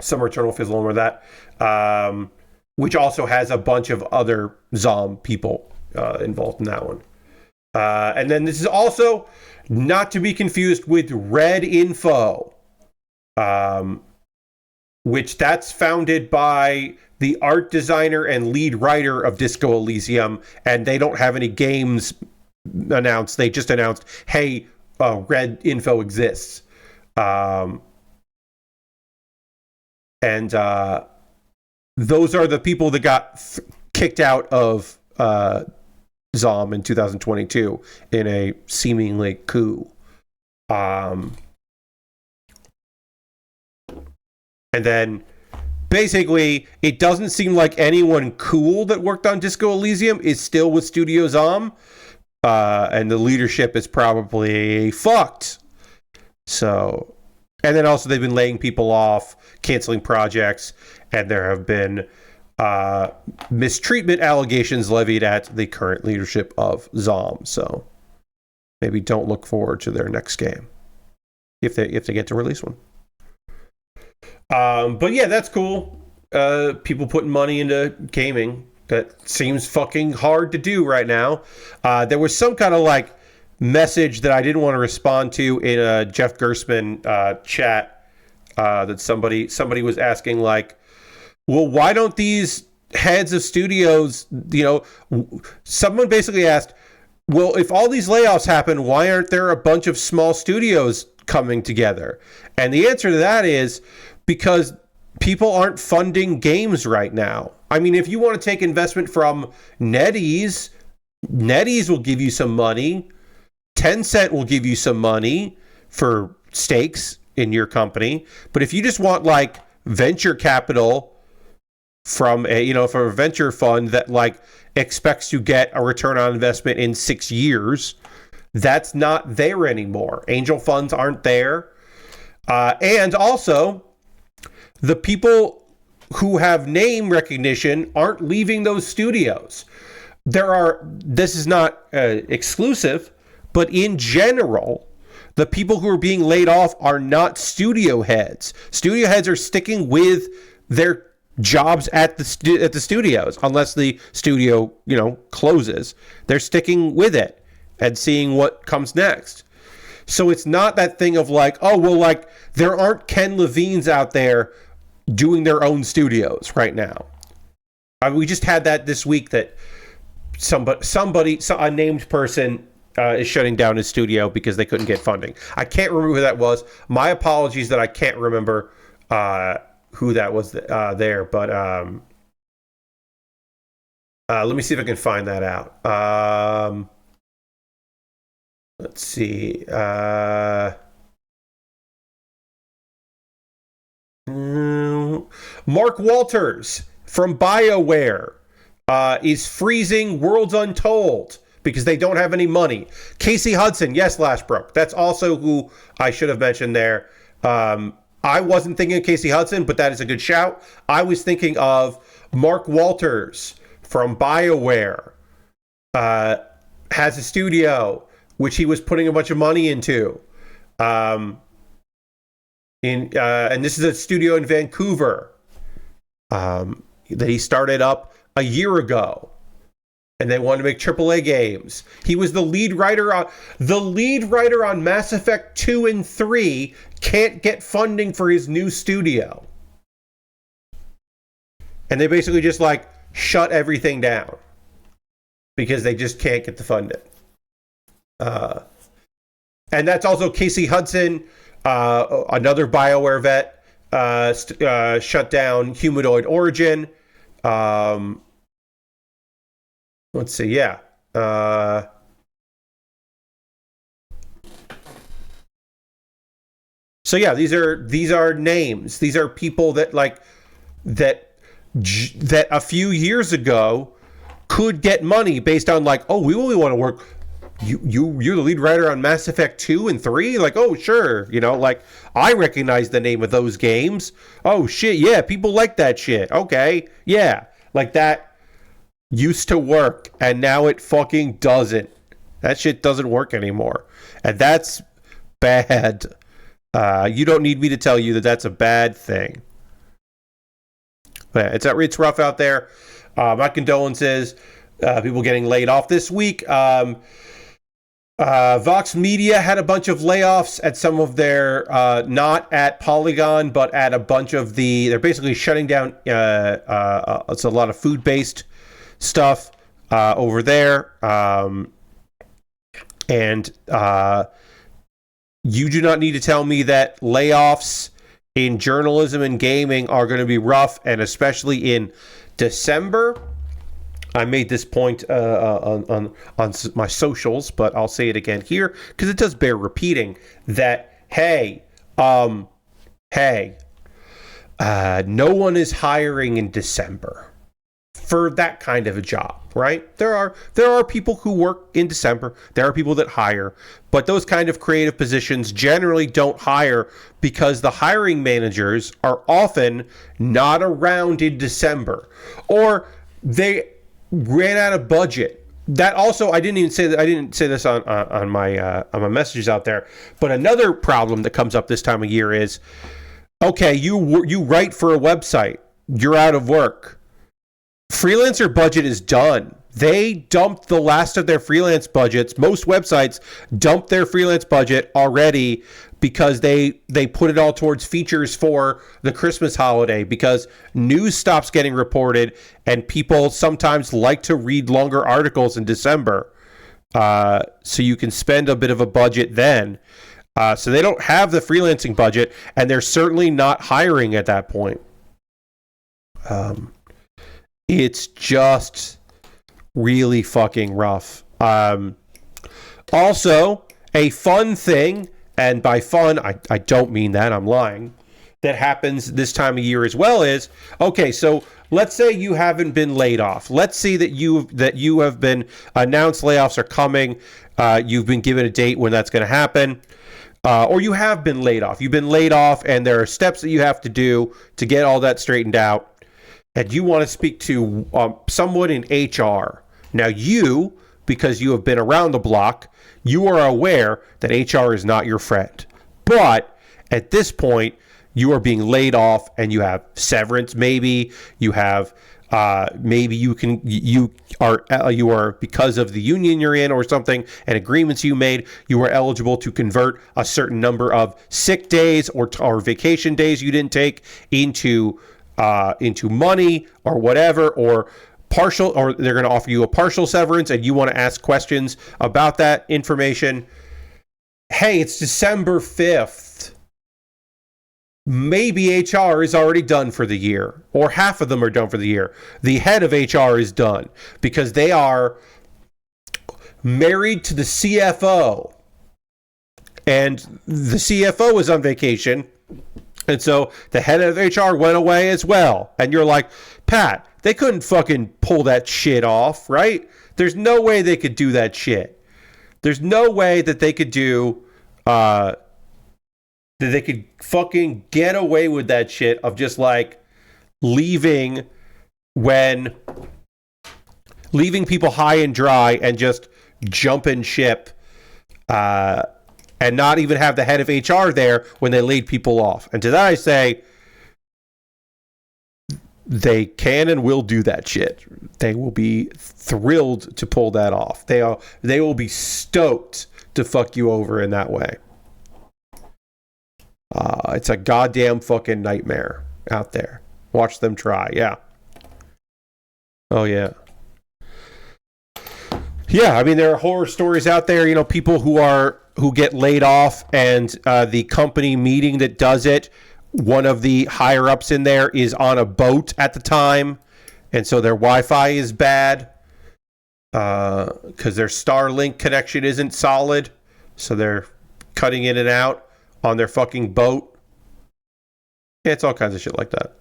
Summer Eternal feels a little more that. Which also has a bunch of other Zom people involved in that one. And then this is also not to be confused with Red Info, which that's founded by the art designer and lead writer of Disco Elysium, and they don't have any games announced. They just announced, hey, Red Info exists. And those are the people that got kicked out of Zom in 2022 in a seemingly coup. And then basically, it doesn't seem like anyone cool that worked on Disco Elysium is still with Studio Zom. And the leadership is probably fucked. So, and then also they've been laying people off, canceling projects, and there have been mistreatment allegations levied at the current leadership of Zom. So maybe don't look forward to their next game if they get to release one. But yeah, that's cool. People putting money into gaming. That seems fucking hard to do right now. There was some kind of like message that I didn't want to respond to in a Jeff Gersman chat that somebody was asking, like, well, why don't these heads of studios, you know, someone basically asked, well, if all these layoffs happen, why aren't there a bunch of small studios coming together? And the answer to that is because people aren't funding games right now. I mean, if you want to take investment from NetEase will give you some money. Tencent will give you some money for stakes in your company. But if you just want like venture capital, from from a venture fund that like expects to get a return on investment in 6 years. That's not there anymore. Angel funds aren't there. And also, the people who have name recognition aren't leaving those studios. This is not exclusive, but in general, the people who are being laid off are not studio heads. Studio heads are sticking with their jobs at the studios, unless the studio, closes. They're sticking with it and seeing what comes next. So it's not that thing of like, oh, well, like there aren't Ken Levines out there doing their own studios right now. We just had that this week that a named person is shutting down his studio because they couldn't get funding. I can't remember who that was. My apologies that I can't remember who that was there, but let me see if I can find that out. Let's see. Mark Walters from BioWare is freezing Worlds Untold because they don't have any money. Casey Hudson, yes, Lashbrook. That's also who I should have mentioned there. I wasn't thinking of Casey Hudson, but that is a good shout. I was thinking of Mark Walters from BioWare. Has a studio which he was putting a bunch of money into. And this is a studio in Vancouver that he started up a year ago. And they wanted to make AAA games. He was the lead writer on Mass Effect 2 and 3, can't get funding for his new studio. And they basically just like shut everything down because they just can't get the funding. And that's also Casey Hudson, another BioWare vet, shut down Humanoid Origin. Let's see, yeah. So yeah, these are names. These are people that that a few years ago could get money based on like, oh, we only want to work. You're the lead writer on Mass Effect 2 and 3? Like, oh, sure. Like, I recognize the name of those games. Oh, shit, yeah, people like that shit. Okay, yeah. Like, that used to work, and now it fucking doesn't. That shit doesn't work anymore. And that's bad. You don't need me to tell you that that's a bad thing. But yeah, it's rough out there. My condolences. People getting laid off this week. Vox Media had a bunch of layoffs at some of their, not at Polygon, but at a bunch of they're basically shutting down, it's a lot of food-based stuff over there. And you do not need to tell me that layoffs in journalism and gaming are going to be rough, and especially in December. I made this point on my socials, but I'll say it again here because it does bear repeating that, hey, no one is hiring in December for that kind of a job, right? There are people who work in December. There are people that hire, but those kind of creative positions generally don't hire because the hiring managers are often not around in December, or they ran out of budget. That also, I didn't say this on my messages out there. But another problem that comes up this time of year is, okay, you write for a website, you're out of work. Freelancer budget is done. They dumped the last of their freelance budgets. Most websites dumped their freelance budget already because they put it all towards features for the Christmas holiday, because news stops getting reported and people sometimes like to read longer articles in December. So you can spend a bit of a budget then. So they don't have the freelancing budget, and they're certainly not hiring at that point. It's just really fucking rough. Also, a fun thing, and by fun, I don't mean that, I'm lying. that happens this time of year as well is, okay, so let's say you haven't been laid off. Let's see that you have been announced layoffs are coming. You've been given a date when that's going to happen. Or you have been laid off. You've been laid off, and there are steps that you have to do to get all that straightened out. And you want to speak to someone in HR. Now you, because you have been around the block, you are aware that HR is not your friend. But at this point, you are being laid off, and you have severance. Maybe you have, maybe you are because of the union you're in or something, and agreements you made, you are eligible to convert a certain number of sick days or vacation days you didn't take into money or whatever, or partial, or they're going to offer you a partial severance, and you want to ask questions about that information. Hey, it's December 5th. Maybe HR is already done for the year, or half of them are done for the year. The head of HR is done because they are married to the CFO, and the CFO is on vacation, and so the head of HR went away as well. And you're like, Pat, they couldn't fucking pull that shit off, right? There's no way they could do that shit. There's no way that they could do that they could fucking get away with that shit of just like leaving people high and dry and just jumping ship, and not even have the head of HR there when they laid people off. And to that I say, they can and will do that shit. They will be thrilled to pull that off. They will be stoked to fuck you over in that way. It's a goddamn fucking nightmare out there. Watch them try. Yeah. Oh, yeah. Yeah, I mean, there are horror stories out there, you know, people who get laid off, and the company meeting that does it, one of the higher ups in there is on a boat at the time, and so their Wi-Fi is bad because their Starlink connection isn't solid, so they're cutting in and out on their fucking boat. Yeah, it's all kinds of shit like that.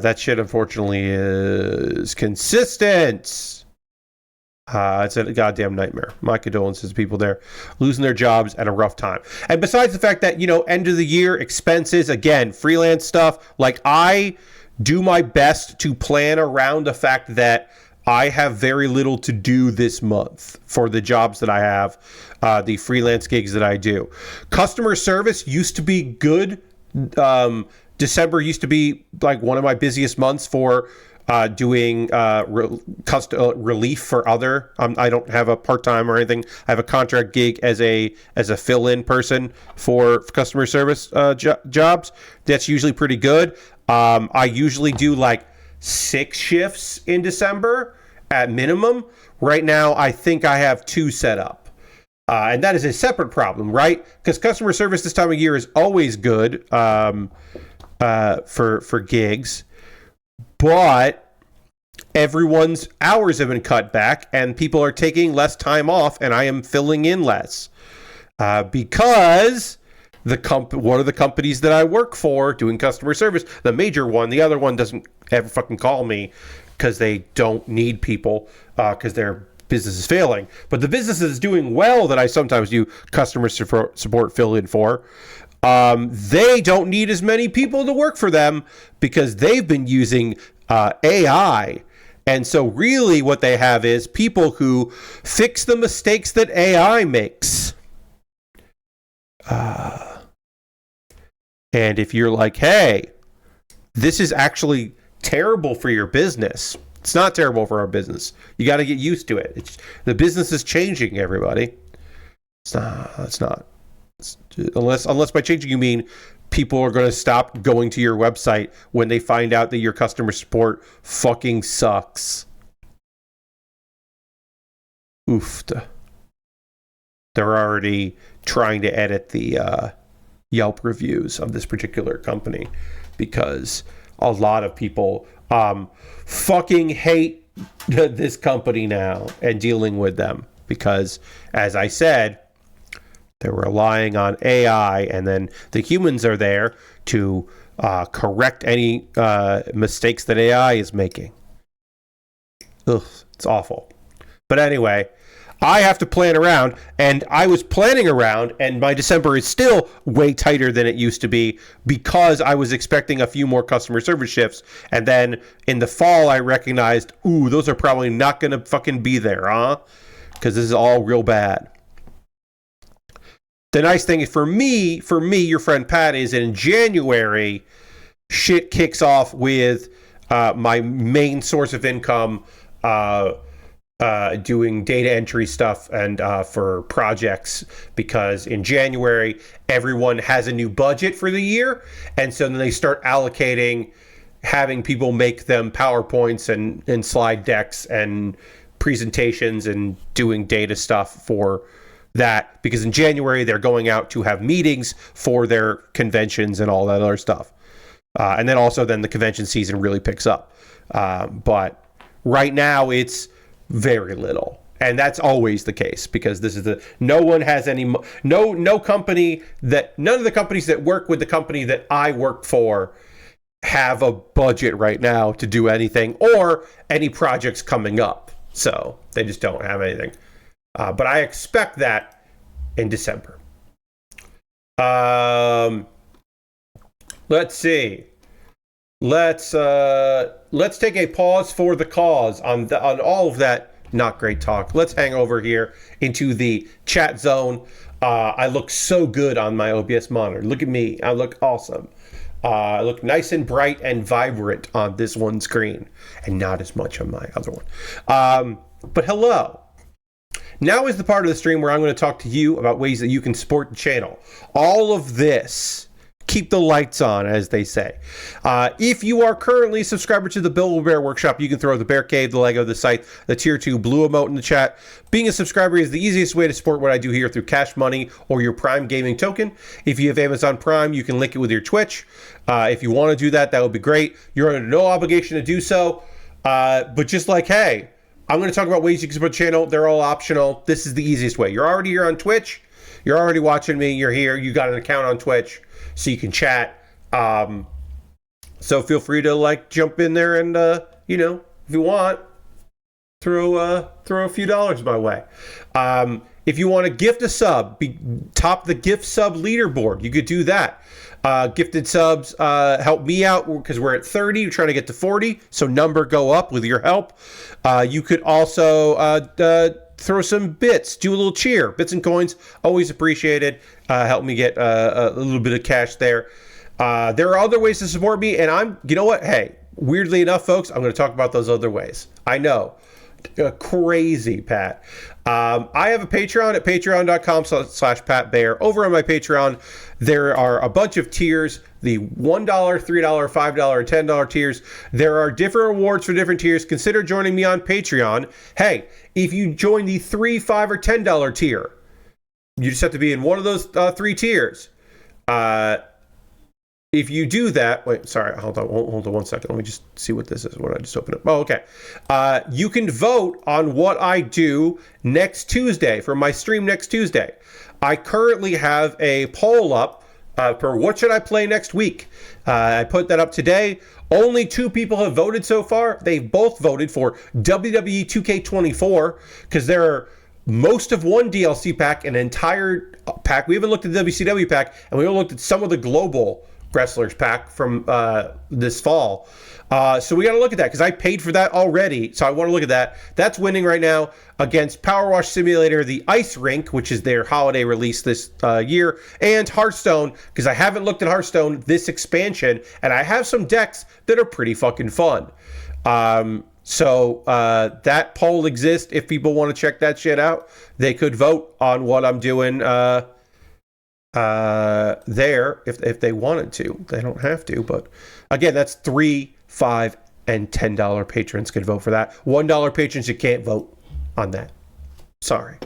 That shit, unfortunately, is consistent. It's a goddamn nightmare. My condolences to people there losing their jobs at a rough time. And besides the fact that, you know, end of the year expenses, again, freelance stuff, like I do my best to plan around the fact that I have very little to do this month for the jobs that I have, the freelance gigs that I do. Customer service used to be good. December used to be like one of my busiest months for doing relief for other. I don't have a part-time or anything. I have a contract gig as a fill-in person for customer service jobs. That's usually pretty good. I usually do like 6 shifts in December at minimum. Right now, I think I have 2 set up. And that is a separate problem, right? Because customer service this time of year is always good for gigs. But everyone's hours have been cut back, and people are taking less time off, and I am filling in less. Because one of the companies that I work for doing customer service, the major one, the other one doesn't ever fucking call me because they don't need people because their business is failing. But the business is doing well that I sometimes do customer support fill in for. They don't need as many people to work for them because they've been using AI. And so really what they have is people who fix the mistakes that AI makes. And if you're like, hey, this is actually terrible for your business. It's not terrible for our business. You got to get used to it. The business is changing, everybody. It's not. Unless by changing you mean people are going to stop going to your website when they find out that your customer support fucking sucks. Oofed. They're already trying to edit the Yelp reviews of this particular company because a lot of people fucking hate this company now and dealing with them because, as I said, They're relying on AI, and then the humans are there to correct any mistakes that AI is making. Ugh, it's awful. But anyway, I have to plan around, and I was planning around, and my December is still way tighter than it used to be because I was expecting a few more customer service shifts, and then in the fall I recognized, ooh, those are probably not going to fucking be there, huh? Because this is all real bad. The nice thing is for me, your friend Pat, is in January, shit kicks off with my main source of income, doing data entry stuff and for projects, because in January everyone has a new budget for the year, and so then they start allocating, having people make them PowerPoints and slide decks and presentations and doing data stuff for that, because in January they're going out to have meetings for their conventions and all that other stuff, and then also then the convention season really picks up, but right now it's very little, and that's always the case, because this is no one has any no company that none of the companies that work with the company that I work for have a budget right now to do anything or any projects coming up, so they just don't have anything. But I expect that in December. Let's see. Let's take a pause for the cause on all of that not great talk. Let's hang over here into the chat zone. I look so good on my OBS monitor. Look at me. I look awesome. I look nice and bright and vibrant on this one screen, and not as much on my other one. But hello. Now is the part of the stream where I'm going to talk to you about ways that you can support the channel. All of this, keep the lights on, as they say. If you are currently a subscriber to the Kuma Baer Workshop, you can throw the Bear Cave, the Lego, the Scythe, the Tier 2 blue emote in the chat. Being a subscriber is the easiest way to support what I do here through Cash Money or your Prime Gaming token. If you have Amazon Prime, you can link it with your Twitch. If you want to do that, that would be great. You're under no obligation to do so. But just like, hey, I'm going to talk about ways you can support the channel. They're all optional. This is the easiest way. You're already here on Twitch. You're already watching me. You're here. You got an account on Twitch, so you can chat. So feel free to jump in there and if you want, throw a few dollars my way. If you want to gift a sub, top the gift sub leaderboard, you could do that. Gifted subs help me out because we're at 30. We're trying to get to 40, so number go up with your help. You could also throw some bits, do a little cheer. Bits and coins, always appreciated. Help me get a little bit of cash there. There are other ways to support me, and you know what? Hey, weirdly enough, folks, I'm going to talk about those other ways. I know. Crazy, Pat. I have a Patreon at patreon.com/PatBaer. Over on my Patreon, there are a bunch of tiers, the $1, $3, $5, and $10 tiers. There are different rewards for different tiers. Consider joining me on Patreon. Hey, if you join the $3, $5, or $10 tier, you just have to be in one of those three tiers. If you do that, wait, sorry, hold on 1 second. Let me just see what this is, what I just opened up. Oh, okay. You can vote on what I do next Tuesday, for my stream next Tuesday. I currently have a poll up for what should I play next week. I put that up today. Only 2 people have voted so far. They've both voted for WWE 2K24 because there are most of one DLC pack, an entire pack. We haven't looked at the WCW pack, and we haven't looked at some of the global wrestlers pack from this fall. So we got to look at that because I paid for that already. So I want to look at that. That's winning right now against Power Wash Simulator, the Ice Rink, which is their holiday release this year, and Hearthstone, because I haven't looked at Hearthstone, this expansion, and I have some decks that are pretty fucking fun. So that poll exists. If people want to check that shit out, they could vote on what I'm doing there if they wanted to. They don't have to, but again, that's $3, $5, and $10 patrons could vote for that. $1 patrons, you can't vote on that. Sorry.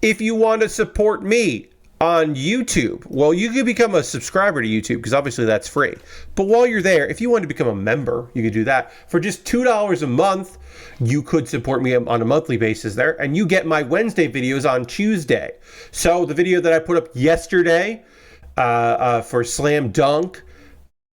If you want to support me, on YouTube, well, you could become a subscriber to YouTube because obviously that's free. But while you're there, if you want to become a member, you could do that. For just $2 a month, you could support me on a monthly basis there, and you get my Wednesday videos on Tuesday. So the video that I put up yesterday for Slam Dunk,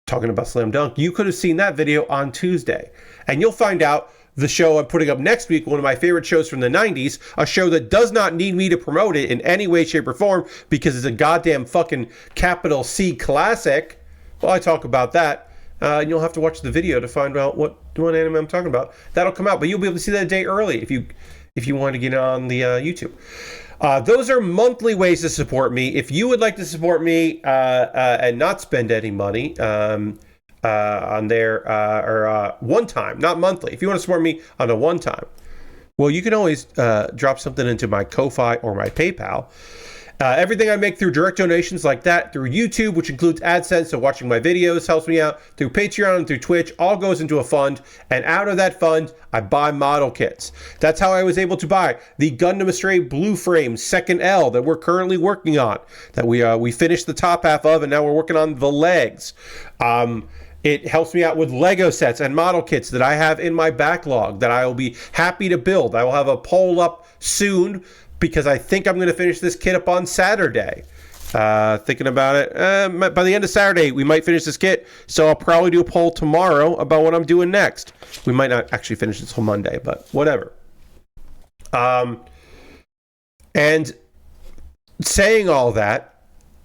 talking about Slam Dunk, you could have seen that video on Tuesday. And you'll find out the show I'm putting up next week, one of my favorite shows from the 90s, a show that does not need me to promote it in any way, shape, or form because it's a goddamn fucking capital C classic. Well, I talk about that. And you'll have to watch the video to find out what anime I'm talking about. That'll come out, but you'll be able to see that a day early if you want to get on the YouTube. Those are monthly ways to support me. If you would like to support me and not spend any money, on there or one time, not monthly. If you want to support me on a one time, well, you can always drop something into my Ko-Fi or my PayPal. Everything I make through direct donations like that, through YouTube, which includes AdSense, so watching my videos helps me out, through Patreon and through Twitch, all goes into a fund, and out of that fund, I buy model kits. That's how I was able to buy the Gundam Astray Blue Frame 2nd L that we're currently working on, that we finished the top half of, and now we're working on the legs. It helps me out with Lego sets and model kits that I have in my backlog that I will be happy to build. I will have a poll up soon because I think I'm going to finish this kit up on Saturday. Thinking about it. By the end of Saturday, we might finish this kit. So I'll probably do a poll tomorrow about what I'm doing next. We might not actually finish this till Monday, but whatever. And saying all that,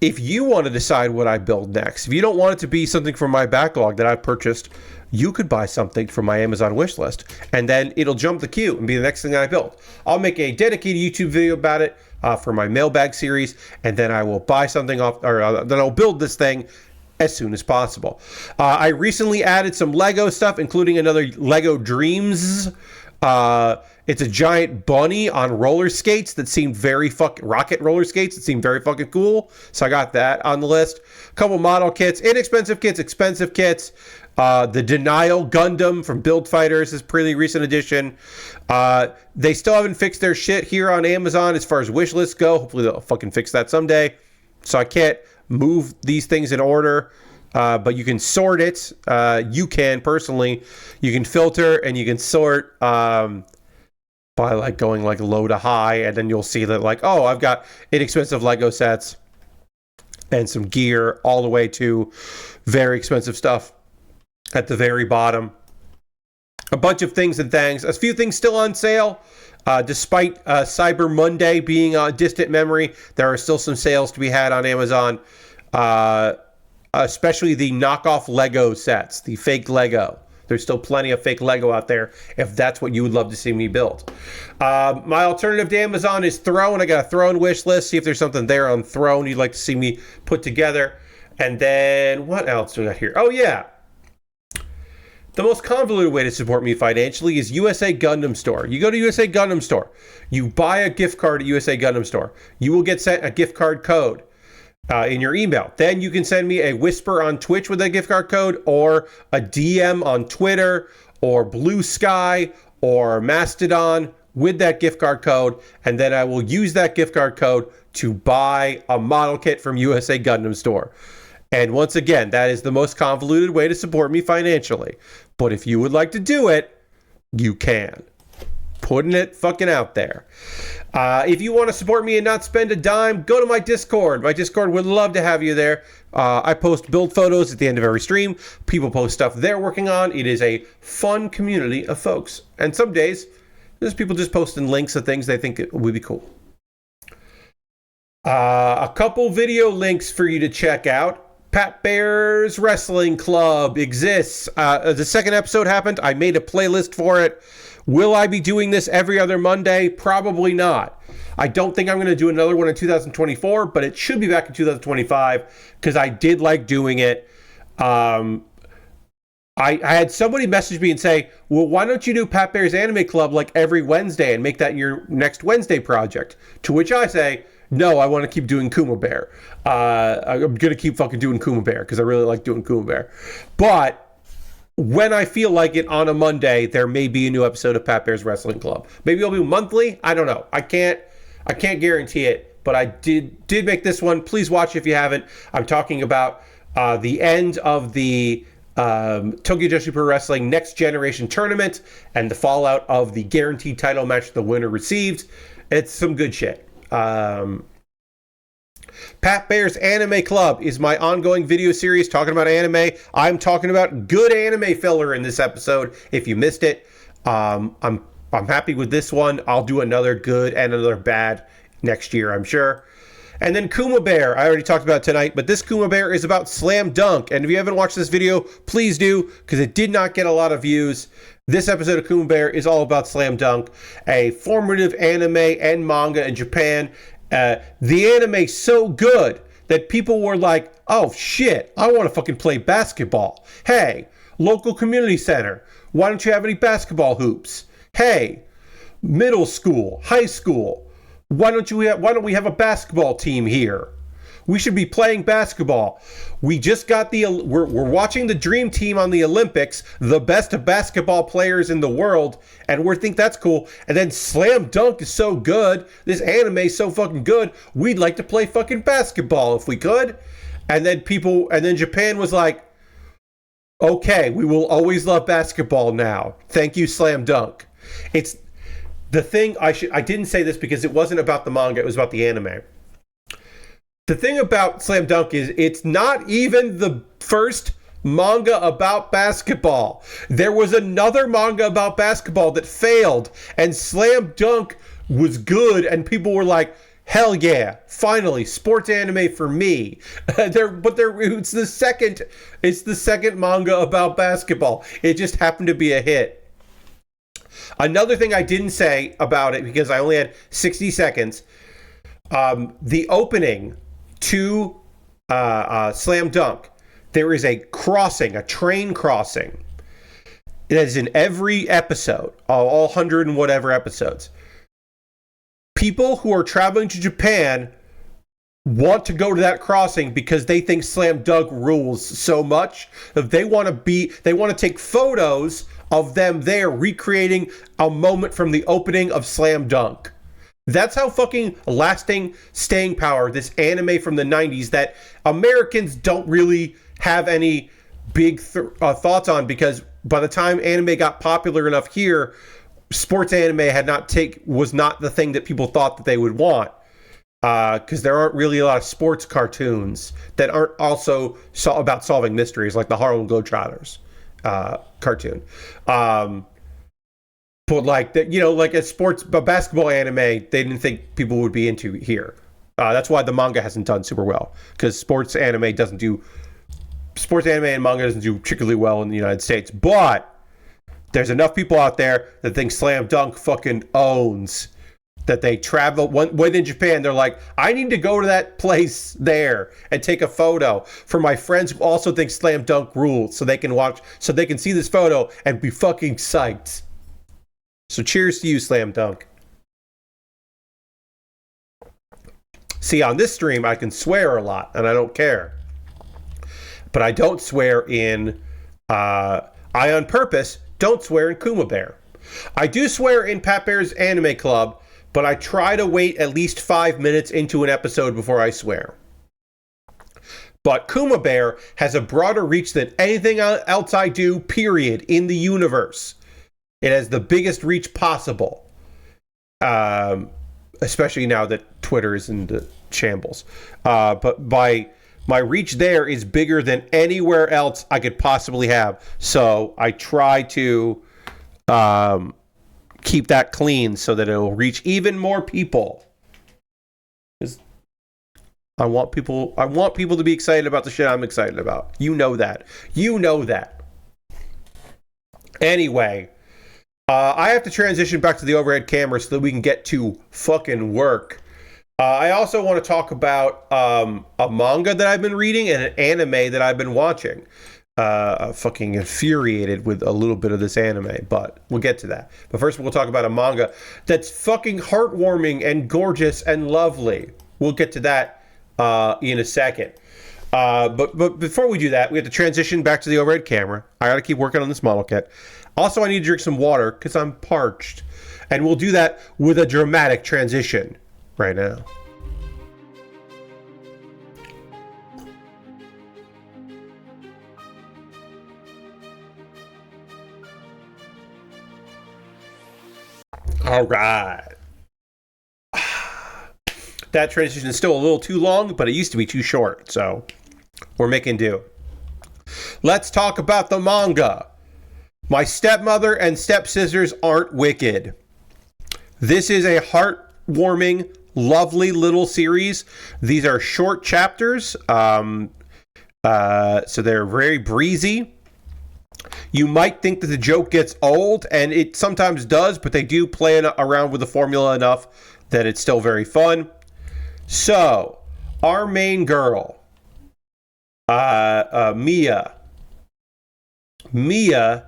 if you want to decide what I build next, if you don't want it to be something from my backlog that I've purchased, you could buy something from my Amazon wish list, and then it'll jump the queue and be the next thing I build. I'll make a dedicated YouTube video about it for my mailbag series, and then I will buy something off, or then I'll build this thing as soon as possible. I recently added some Lego stuff, including another Lego Dreams. It's a giant bunny on roller skates that seemed very rocket roller skates. It seemed very fucking cool. So I got that on the list. A couple model kits, inexpensive kits, expensive kits. The Denial Gundam from Build Fighters is a pretty recent addition. They still haven't fixed their shit here on Amazon as far as wish lists go. Hopefully they'll fucking fix that someday. So I can't move these things in order. But you can sort it. You can personally. You can filter and you can sort by like going like low to high, and then you'll see that like, oh, I've got inexpensive Lego sets and some gear all the way to very expensive stuff at the very bottom. A bunch of things and things. A few things still on sale. Despite Cyber Monday being a distant memory, there are still some sales to be had on Amazon. Especially the knockoff Lego sets, the fake Lego. There's still plenty of fake Lego out there if that's what you would love to see me build. My alternative to Amazon is Throne. I got a Throne wish list. See if there's something there on Throne you'd like to see me put together. And then what else do we got here? Oh, yeah. The most convoluted way to support me financially is USA Gundam Store. You go to USA Gundam Store. You buy a gift card at USA Gundam Store. You will get sent a gift card code in your email. Then you can send me a whisper on Twitch with that gift card code, or a DM on Twitter, or Blue Sky, or Mastodon with that gift card code, and then I will use that gift card code to buy a model kit from USA Gundam Store. And once again, that is the most convoluted way to support me financially. But if you would like to do it, you can. Putting it fucking out there. If you want to support me and not spend a dime, go to my Discord. My Discord would love to have you there. I post build photos at the end of every stream. People post stuff they're working on. It is a fun community of folks. And some days, there's people just posting links of things they think it would be cool. A couple video links for you to check out. Pat Baer's Wrestling Club exists. The second episode happened. I made a playlist for it. Will I be doing this every other Monday? Probably not. I don't think I'm going to do another one in 2024, but it should be back in 2025 because I did like doing it. I had somebody message me and say, well, why don't you do Pat Baer's Anime Club like every Wednesday and make that your next Wednesday project? To which I say, no, I want to keep doing Kuma Baer. I'm going to keep fucking doing Kuma Baer because I really like doing Kuma Baer. But when I feel like it on a Monday, there may be a new episode of Pat Baer's Wrestling Club. Maybe it'll be monthly. I don't know. I can't guarantee it. but I did make this one. Please watch if you haven't. I'm talking about the end of the Tokyo Joshi Pro Wrestling Next Generation Tournament and the fallout of the guaranteed title match the winner received. It's some good shit. Pat Baer's Anime Club is my ongoing video series talking about anime. I'm talking about good anime filler in this episode. If you missed it, I'm happy with this one. I'll do another good and another bad next year, I'm sure. And then Kuma Baer, I already talked about tonight, but this Kuma Baer is about Slam Dunk. And if you haven't watched this video, please do, because it did not get a lot of views. This episode of Kuma Baer is all about Slam Dunk, a formative anime and manga in Japan. The anime's so good that people were like, oh shit, I want to fucking play basketball. Hey, local community center, why don't you have any basketball hoops? Hey, middle school, high school, why don't we have a basketball team here? We should be playing basketball. We just got we're watching the dream team on the Olympics, the best basketball players in the world, and we think that's cool. And then Slam Dunk is so good. This anime is so fucking good. We'd like to play fucking basketball if we could. And then Japan was like, okay, we will always love basketball now. Thank you, Slam Dunk. It's the thing I didn't say this because it wasn't about the manga, it was about the anime. The thing about Slam Dunk is it's not even the first manga about basketball. There was another manga about basketball that failed, and Slam Dunk was good, and people were like, hell yeah, finally, sports anime for me. It's the second manga about basketball. It just happened to be a hit. Another thing I didn't say about it, because I only had 60 seconds, the opening to Slam Dunk, there is a train crossing. It is in every episode, all 100 and whatever episodes. People who are traveling to Japan want to go to that crossing because they think Slam Dunk rules so much that they want to take photos of them there recreating a moment from the opening of Slam Dunk. That's how fucking lasting staying power this anime from the 90s that Americans don't really have any big thoughts on, because by the time anime got popular enough here, sports anime was not the thing that people thought that they would want. Because there aren't really a lot of sports cartoons that aren't also about solving mysteries, like the Harlem Globetrotters cartoon. But like that, like a basketball anime, they didn't think people would be into here. That's why the manga hasn't done super well, because sports anime and manga doesn't do particularly well in the United States. But there's enough people out there that think Slam Dunk fucking owns, that they travel when in Japan. They're like, I need to go to that place there and take a photo for my friends who also think Slam Dunk rules, so they can see this photo and be fucking psyched. So cheers to you, Slam Dunk. See, on this stream, I can swear a lot, and I don't care. But I don't swear in... I, on purpose, don't swear in Kuma Baer. I do swear in Pat Baer's Anime Club, but I try to wait at least 5 minutes into an episode before I swear. But Kuma Baer has a broader reach than anything else I do, period, in the universe. It has the biggest reach possible. Especially now that Twitter is in the shambles. But my reach there is bigger than anywhere else I could possibly have. So I try to keep that clean so that it'll reach even more people. I want people to be excited about the shit I'm excited about. You know that. Anyway, I have to transition back to the overhead camera so that we can get to fucking work. I also want to talk about a manga that I've been reading and an anime that I've been watching. I'm fucking infuriated with a little bit of this anime, but we'll get to that. But first we'll talk about a manga that's fucking heartwarming and gorgeous and lovely. We'll get to that in a second. But before we do that, we have to transition back to the overhead camera. I got to keep working on this model kit. Also, I need to drink some water because I'm parched. And we'll do that with a dramatic transition right now. All right. That transition is still a little too long, but it used to be too short, so we're making do. Let's talk about the manga. My Stepmother and Stepsisters aren't wicked. This is a heartwarming, lovely little series. These are short chapters, so they're very breezy. You might think that the joke gets old, and it sometimes does, but they do play around with the formula enough that it's still very fun. So, our main girl, Mia. Mia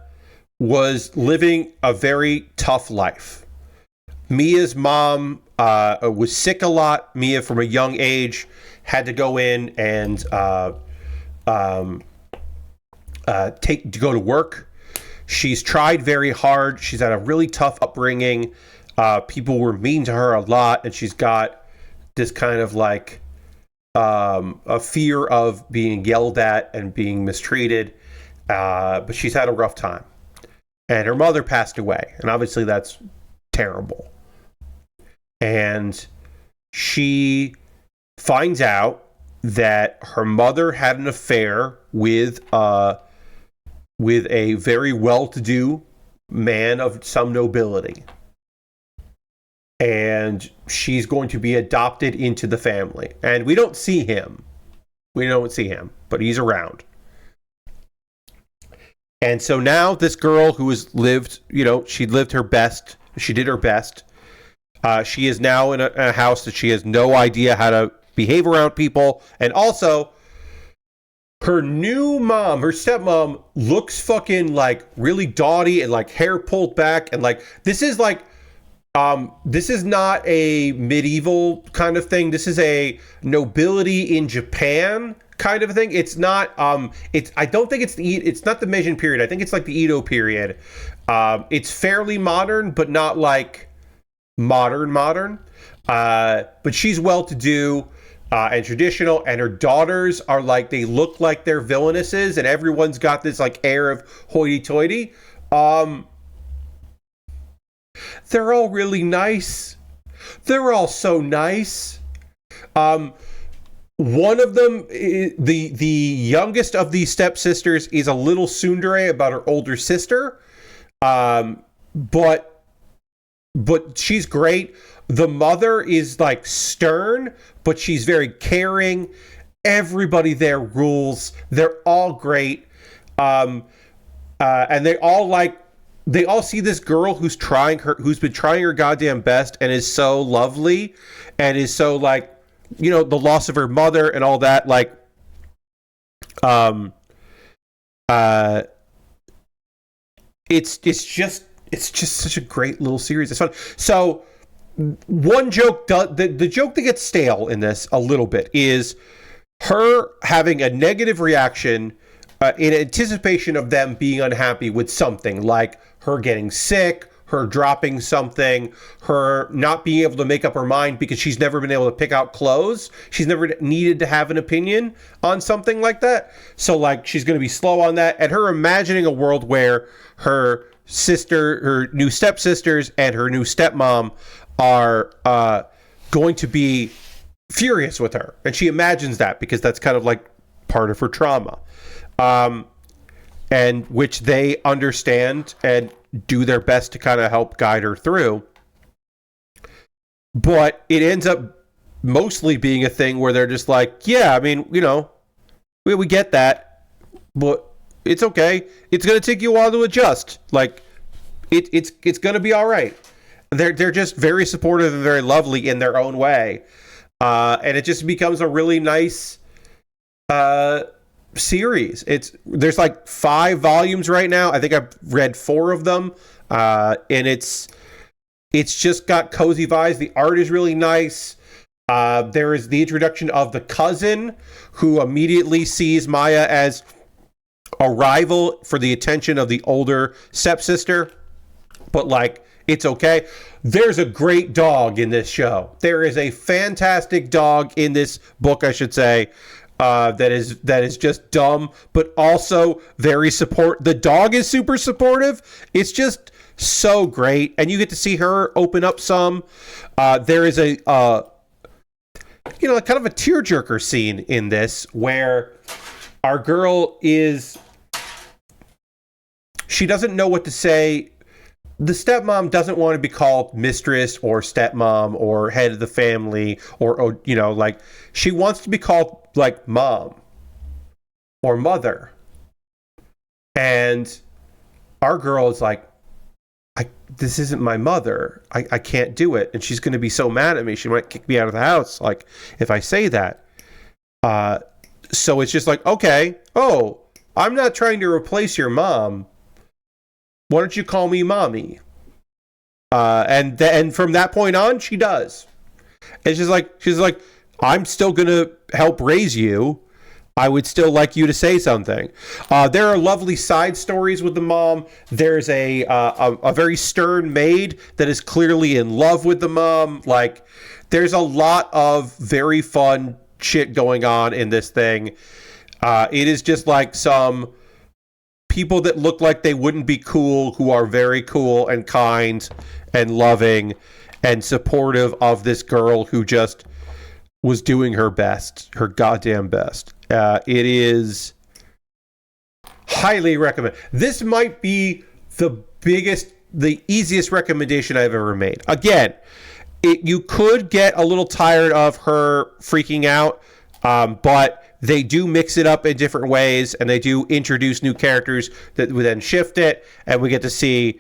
was living a very tough life. Mia's mom was sick a lot. Mia, from a young age, had to go in and go to work. She's tried very hard. She's had a really tough upbringing. People were mean to her a lot, and she's got this kind of like a fear of being yelled at and being mistreated. But she's had a rough time. And her mother passed away, and obviously that's terrible. And she finds out that her mother had an affair with a very well-to-do man of some nobility. And she's going to be adopted into the family. And we don't see him. But he's around. And so now this girl who has lived, she lived her best. She did her best. She is now in a house that she has no idea how to behave around people. And also, her new mom, her stepmom, looks fucking like really dotty and like hair pulled back. And like, this is not a medieval kind of thing. This is a nobility in Japan kind of a thing. It's not, I don't think it's not the Meiji period. I think it's like the Edo period. It's fairly modern, but not like modern. But she's well-to-do and traditional, and her daughters are like, they look like they're villainesses, and everyone's got this like air of hoity-toity. They're all really nice. They're all so nice. One of them, the youngest of these stepsisters, is a little tsundere about her older sister. But she's great. The mother is like stern, but she's very caring. Everybody there rules. They're all great. And they all see this girl who's been trying her goddamn best and is so lovely and is so like, the loss of her mother and all that, like, it's just such a great little series. It's fun. So one joke, the joke that gets stale in this a little bit is her having a negative reaction in anticipation of them being unhappy with something, like her getting sick, her dropping something, her not being able to make up her mind because she's never been able to pick out clothes. She's never needed to have an opinion on something like that. So like, she's going to be slow on that. And her imagining a world where her new stepsisters and her new stepmom are going to be furious with her. And she imagines that because that's kind of like part of her trauma. And which they understand and do their best to kind of help guide her through. But it ends up mostly being a thing where they're just like, yeah, I mean, we get that, but it's okay. It's going to take you a while to adjust. Like, it's going to be all right. They're just very supportive and very lovely in their own way. And it just becomes a really nice series. There's like 5 volumes right now. I think I've read 4 of them. And it's just got cozy vibes. The art is really nice. There is the introduction of the cousin who immediately sees Maya as a rival for the attention of the older stepsister. But like, it's okay. There's a great dog in this show. There is a fantastic dog in this book, I should say. That is just dumb, but also very the dog is super supportive. It's just so great, and you get to see her open up some. There is a kind of a tearjerker scene in this where our girl she doesn't know what to say. The stepmom doesn't want to be called mistress or stepmom or head of the family or like she wants to be called like mom or mother. And our girl is like, this isn't my mother. I can't do it. And she's going to be so mad at me. She might kick me out of the house. Like if I say that. So it's just like, okay. Oh, I'm not trying to replace your mom. Why don't you call me mommy? And from that point on, she does. And she's like, I'm still gonna help raise you. I would still like you to say something. There are lovely side stories with the mom. There's a very stern maid that is clearly in love with the mom. Like, there's a lot of very fun shit going on in this thing. It is just like some people that look like they wouldn't be cool who are very cool and kind and loving and supportive of this girl who just was doing her best, her goddamn best. It is highly recommend. This might be the easiest recommendation I've ever made. Again, you could get a little tired of her freaking out, but they do mix it up in different ways, and they do introduce new characters that would then shift it, and we get to see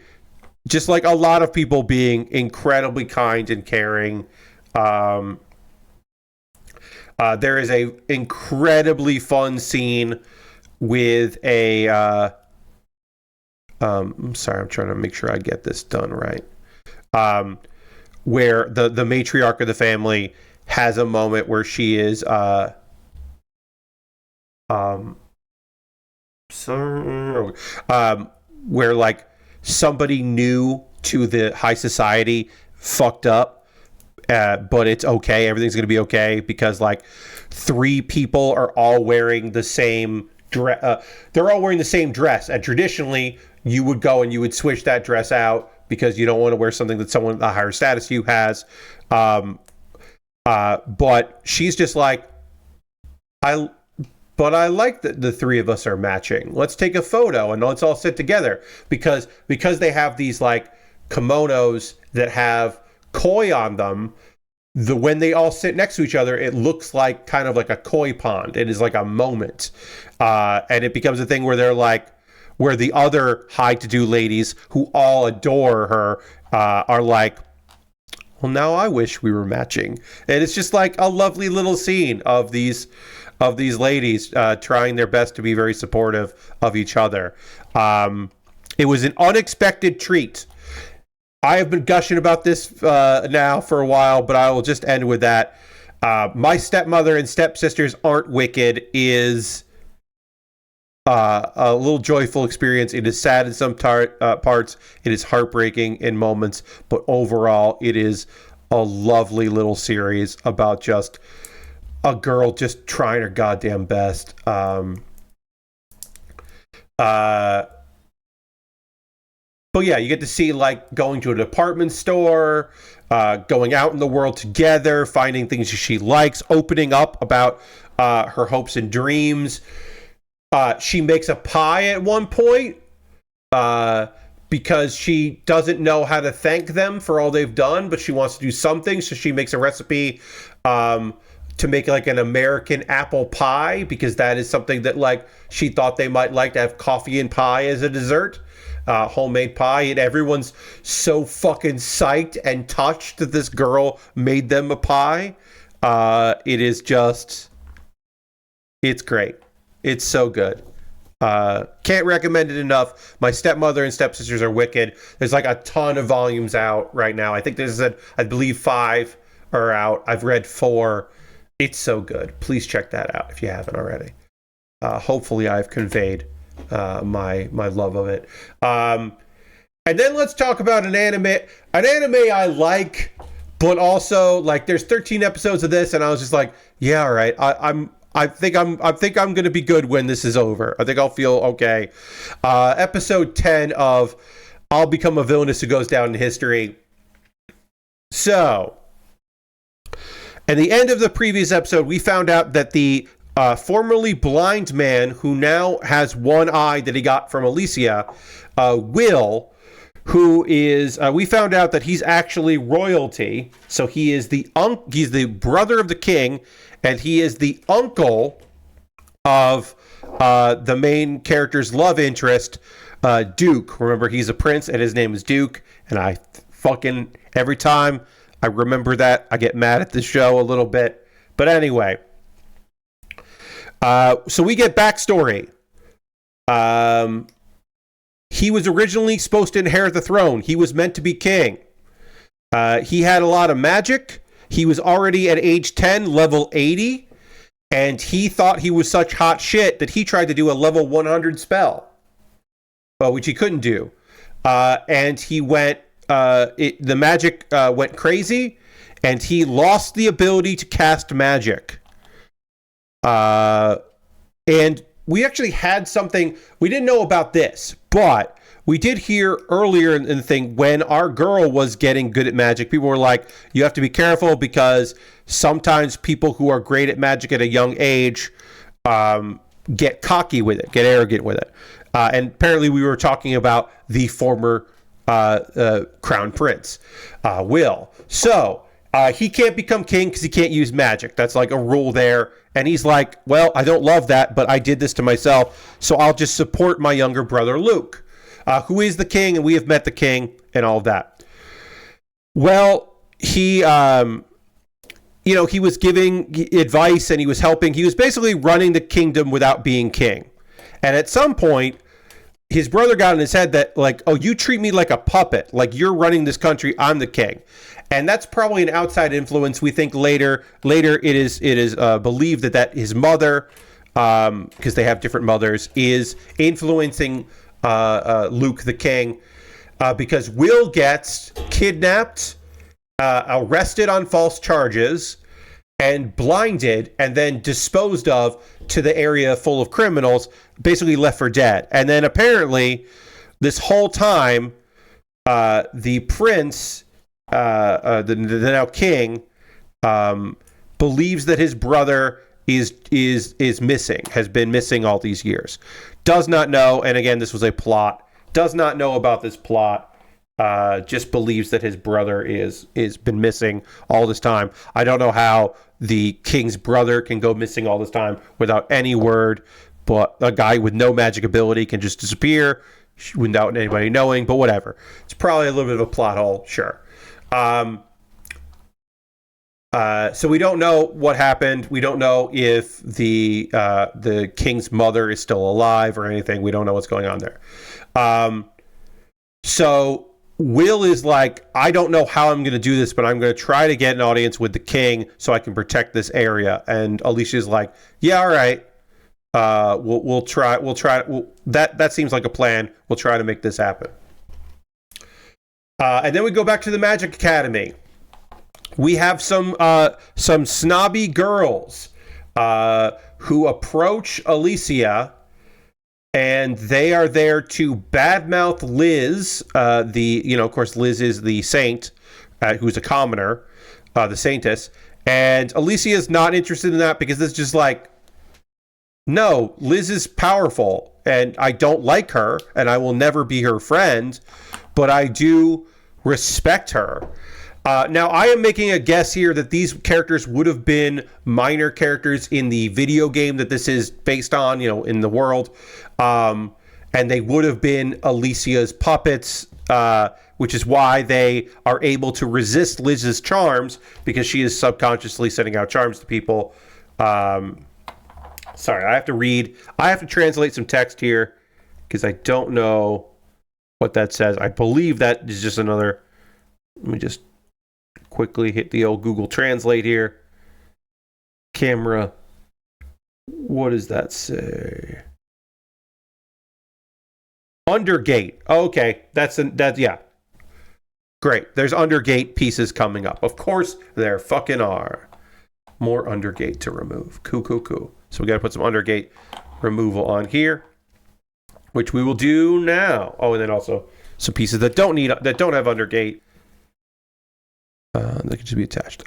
just like a lot of people being incredibly kind and caring. There is a incredibly fun scene with a I'm sorry, I'm trying to make sure I get this done right. Where the matriarch of the family has a moment where she is where like somebody new to the high society fucked up, but it's okay. Everything's going to be okay because like 3 people are all wearing the same dress. They're all wearing the same dress, and traditionally you would go and you would switch that dress out because you don't want to wear something that someone with a higher status you has. But she's just like, I like that the 3 of us are matching. Let's take a photo and let's all sit together because they have these like kimonos that have koi on them. When they all sit next to each other, it looks like kind of like a koi pond. It is like a moment, and it becomes a thing where they're like, where the other high-to-do ladies who all adore her are like, well, now I wish we were matching. And it's just like a lovely little scene of these ladies trying their best to be very supportive of each other. It was an unexpected treat. I have been gushing about this now for a while, but I will just end with that. My Stepmother and Stepsisters Aren't Wicked is a little joyful experience. It is sad in some parts. It is heartbreaking in moments, but overall, it is a lovely little series about just a girl just trying her goddamn best. But yeah, you get to see like going to a department store, going out in the world together, finding things she likes, opening up about her hopes and dreams. She makes a pie at one point because she doesn't know how to thank them for all they've done, but she wants to do something. So she makes a recipe to make like an American apple pie because that is something that like she thought they might like to have coffee and pie as a dessert. Homemade pie, and everyone's so fucking psyched and touched that this girl made them a pie. It is just, it's great. It's so good. Can't recommend it enough. My Stepmother and Stepsisters Are Wicked. There's like a ton of volumes out right now. I think I believe 5 are out. I've read 4. It's so good. Please check that out if you haven't already. Hopefully I've conveyed my love of it. And then let's talk about an anime I like, but also like there's 13 episodes of this and I was just like, yeah, all right. I think I'm going to be good when this is over. I think I'll feel okay. Episode 10 of I'll become a villainess who goes down in history. So, at the end of the previous episode, we found out that the formerly blind man who now has one eye that he got from Alicia, Will, who is, we found out that he's actually royalty. So he is he's the brother of the king, and he is the uncle of the main character's love interest, Duke. Remember, he's a prince, and his name is Duke. And I fucking, every time I remember that, I get mad at the show a little bit. But anyway, so we get backstory. He was originally supposed to inherit the throne. He was meant to be king. He had a lot of magic. He was already at age 10, level 80. And he thought he was such hot shit that he tried to do a level 100 spell. Which he couldn't do. And he went, the magic went crazy. And he lost the ability to cast magic. And we actually had something, we didn't know about this, but we did hear earlier in the thing when our girl was getting good at magic, people were like, you have to be careful because sometimes people who are great at magic at a young age get cocky with it, get arrogant with it. And apparently we were talking about the former crown prince, Will. So he can't become king because he can't use magic. That's like a rule there. And he's like, well, I don't love that, but I did this to myself, so I'll just support my younger brother, Luke, who is the king, and we have met the king and all of that. Well, he, he was giving advice and he was helping. He was basically running the kingdom without being king. And at some point, his brother got in his head that, like, oh, you treat me like a puppet. Like, you're running this country, I'm the king. And that's probably an outside influence. We think later it is believed that his mother, because they have different mothers, is influencing Luke the king, because Will gets kidnapped, arrested on false charges, and blinded, and then disposed of to the area full of criminals, basically left for dead. And then apparently, this whole time, the prince, the now king, believes that his brother is missing, has been missing all these years. Does not know, and again, this was a plot. Does not know about this plot. Just believes that his brother is been missing all this time. I don't know how the king's brother can go missing all this time without any word, but a guy with no magic ability can just disappear without anybody knowing, but whatever. It's probably a little bit of a plot hole, sure. So we don't know what happened. We don't know if the king's mother is still alive or anything. We don't know what's going on there. So Will is like, I don't know how I'm going to do this, but I'm going to try to get an audience with the king so I can protect this area. And Alicia's like, yeah, all right. We'll try. That seems like a plan. We'll try to make this happen. And then we go back to the Magic Academy. We have some snobby girls who approach Alicia, and they are there to badmouth Liz. Of course, Liz is the saint, who's a commoner, the saintess. And Alicia is not interested in that because it's just like, no, Liz is powerful, and I don't like her, and I will never be her friend, but I do respect her. Now, I am making a guess here that these characters would have been minor characters in the video game that this is based on, in the world. And they would have been Alicia's puppets, which is why they are able to resist Liz's charms, because she is subconsciously sending out charms to people. Sorry, I have to translate some text here because I don't know what that says. I believe that is just another. Let me just quickly hit the old Google Translate here. Camera. What does that say? Undergate. Okay, yeah. Great. There's Undergate pieces coming up. Of course, there fucking are. More Undergate to remove. Cool. So we got to put some Undergate removal on here. which we will do now. Oh, and then also some pieces that don't have undergate. They can just be attached.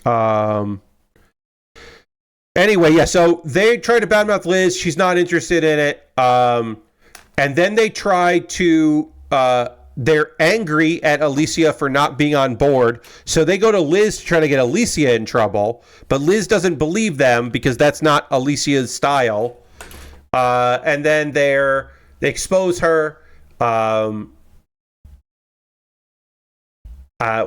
Anyway, yeah, so they try to badmouth Liz. She's not interested in it. And then they try to... they're angry at Alicia for not being on board. So they go to Liz to try to get Alicia in trouble. But Liz doesn't believe them because that's not Alicia's style. And then they expose her.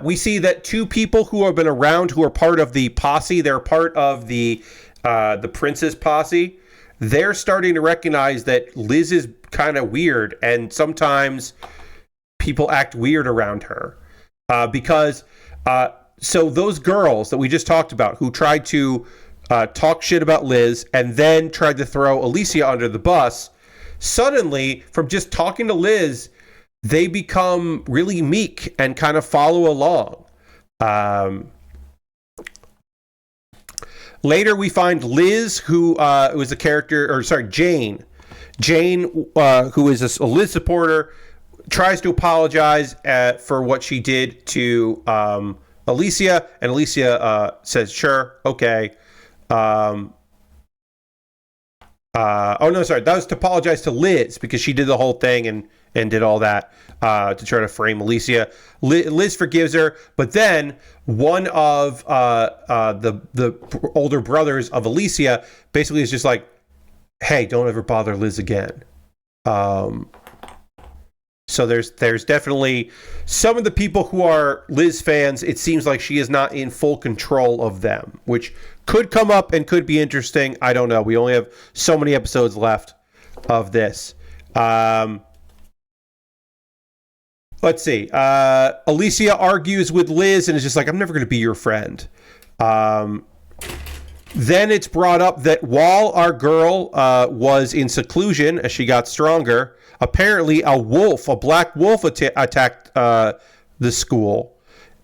We see that two people who have been around who are part of the posse, they're part of the Prince's posse. They're starting to recognize that Liz is kind of weird, and sometimes people act weird around her. So those girls that we just talked about who tried to talk shit about Liz and then tried to throw Alicia under the bus, suddenly, from just talking to Liz, they become really meek and kind of follow along. Later, we find Liz, who was a character, or sorry, Jane. Jane, who is a Liz supporter, tries to apologize for what she did to Alicia, and Alicia says, "Sure, okay." Oh no, sorry, that was to apologize to Liz because she did the whole thing and did all that to try to frame Alicia. Liz forgives her, but then one of the older brothers of Alicia basically is just like, "Hey, don't ever bother Liz again." So there's definitely some of the people who are Liz fans. It seems like she is not in full control of them, which could come up and could be interesting. I don't know. We only have so many episodes left of this. Let's see. Alicia argues with Liz and is just like, "I'm never going to be your friend." Then it's brought up that while our girl was in seclusion as she got stronger, apparently a black wolf attacked the school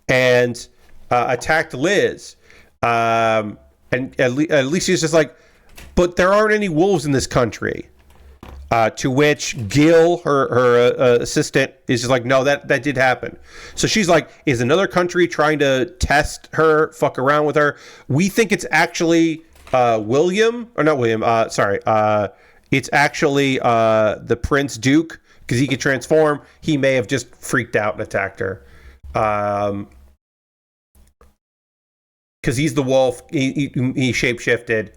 and attacked Liz. And Alicia's just like, "But there aren't any wolves in this country." To which Gil, her assistant, is just like, "No, that did happen." So she's like, is another country trying to test her, fuck around with her? We think it's actually William, or not William, sorry. It's actually the Prince Duke, because he could transform. He may have just freaked out and attacked her. Because he's the wolf. He shapeshifted.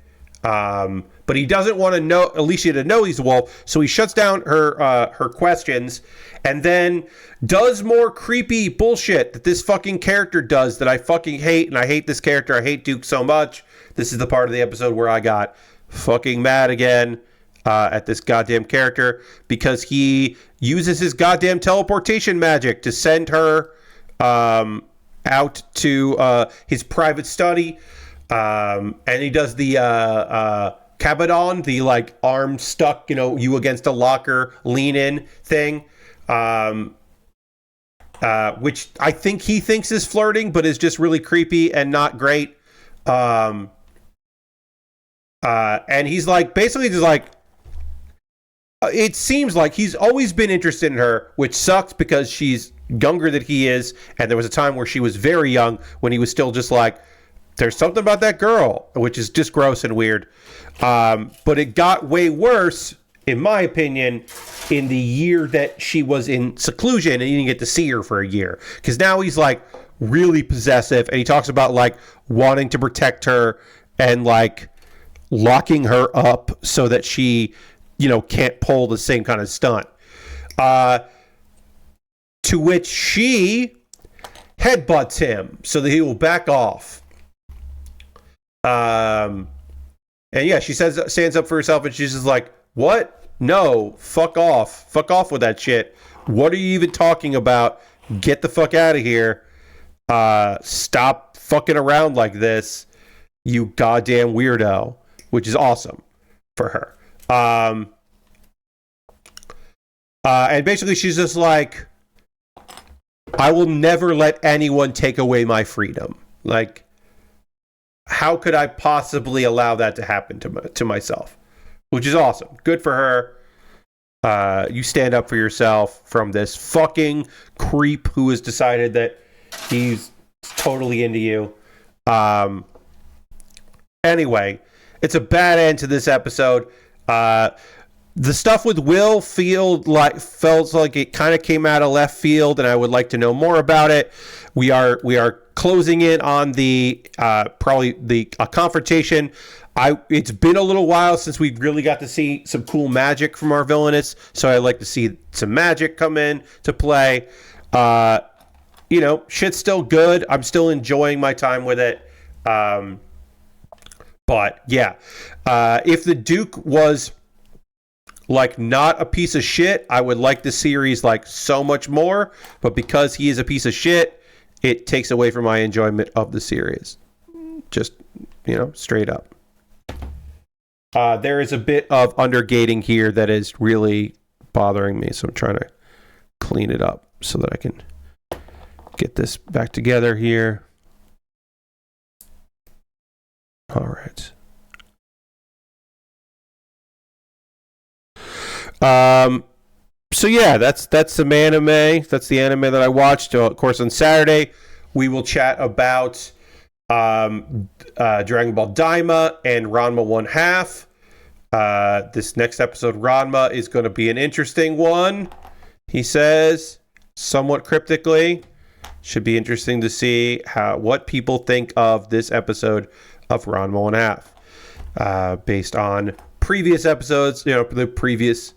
But he doesn't want Alicia to know he's a wolf, so he shuts down her questions, and then does more creepy bullshit that this fucking character does that I fucking hate, and I hate this character. I hate Duke so much. This is the part of the episode where I got fucking mad again at this goddamn character, because he uses his goddamn teleportation magic to send her out to his private study. And he does the Cabadon, the like arm stuck, you against a locker, lean in thing, which I think he thinks is flirting, but is just really creepy and not great. And he's like, basically just like, it seems like he's always been interested in her, which sucks because she's younger than he is. And there was a time where she was very young when he was still just like, there's something about that girl, which is just gross and weird. But it got way worse, in my opinion, in the year that she was in seclusion and he didn't get to see her for a year. Because now he's like really possessive, and he talks about like wanting to protect her and like locking her up so that she, can't pull the same kind of stunt. To which she headbutts him so that he will back off. And yeah, she stands up for herself, and she's just like, "What? No, fuck off with that shit. What are you even talking about? Get the fuck out of here. Stop fucking around like this, you goddamn weirdo," which is awesome for her. And basically she's just like, "I will never let anyone take away my freedom. Like, how could I possibly allow that to happen to myself?" Which is awesome. Good for her. You stand up for yourself from this fucking creep who has decided that he's totally into you. Anyway, it's a bad end to this episode. The stuff with Will felt like it kind of came out of left field, and I would like to know more about it. We are closing in on the probably the confrontation. It's been a little while since we really got to see some cool magic from our Villainess, so I'd like to see some magic come in to play. Shit's still good. I'm still enjoying my time with it. But yeah, if the Duke was like not a piece of shit, I would like the series like so much more. But because he is a piece of shit, it takes away from my enjoyment of the series. Just, straight up. There is a bit of undergating here that is really bothering me, so I'm trying to clean it up so that I can get this back together here. All right. So yeah, that's some anime. That's the anime that I watched. Of course, on Saturday we will chat about Dragon Ball Daima and Ranma 1/2. This next episode, Ranma, is going to be an interesting one. He says, somewhat cryptically. Should be interesting to see what people think of this episode of Ranma 1/2, based on previous episodes. The previous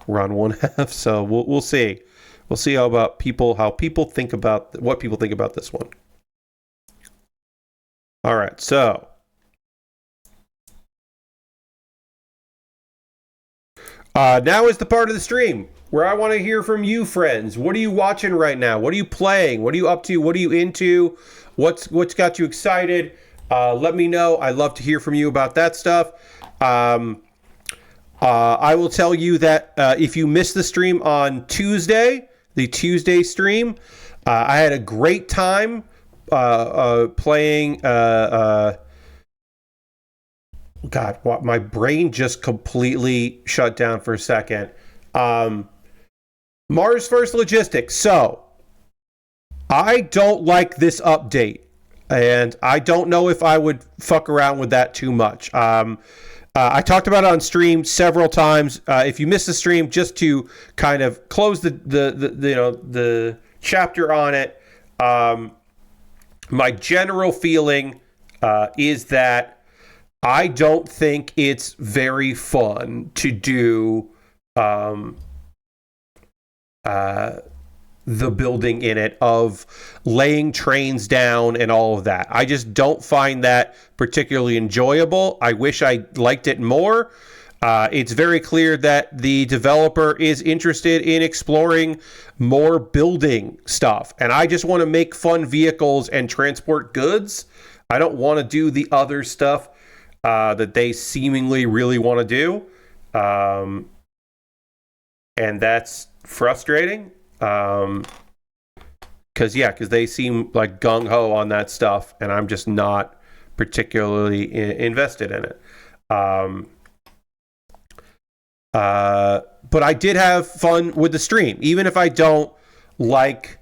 Ranma 1/2. So we'll see. We'll see how people think about what people think about this one. All right, so now is the part of the stream where I want to hear from you, friends. What are you watching right now? What are you playing? What are you up to? What are you into? What's got you excited? Let me know. I love to hear from you about that stuff. I will tell you that if you missed the stream on Tuesday, the Tuesday stream, I had a great time playing. My brain just completely shut down for a second. Mars First Logistics. So, I don't like this update, and I don't know if I would fuck around with that too much. I talked about it on stream several times. If you missed the stream, just to kind of close the chapter on it, my general feeling is that I don't think it's very fun to do the building in it of laying trains down and all of that. I just don't find that particularly enjoyable. I wish I liked it more. It's very clear that the developer is interested in exploring more building stuff. And I just want to make fun vehicles and transport goods. I don't want to do the other stuff that they seemingly really want to do. And that's frustrating. Because they seem like gung-ho on that stuff, and I'm just not particularly invested in it. But I did have fun with the stream, even if I don't like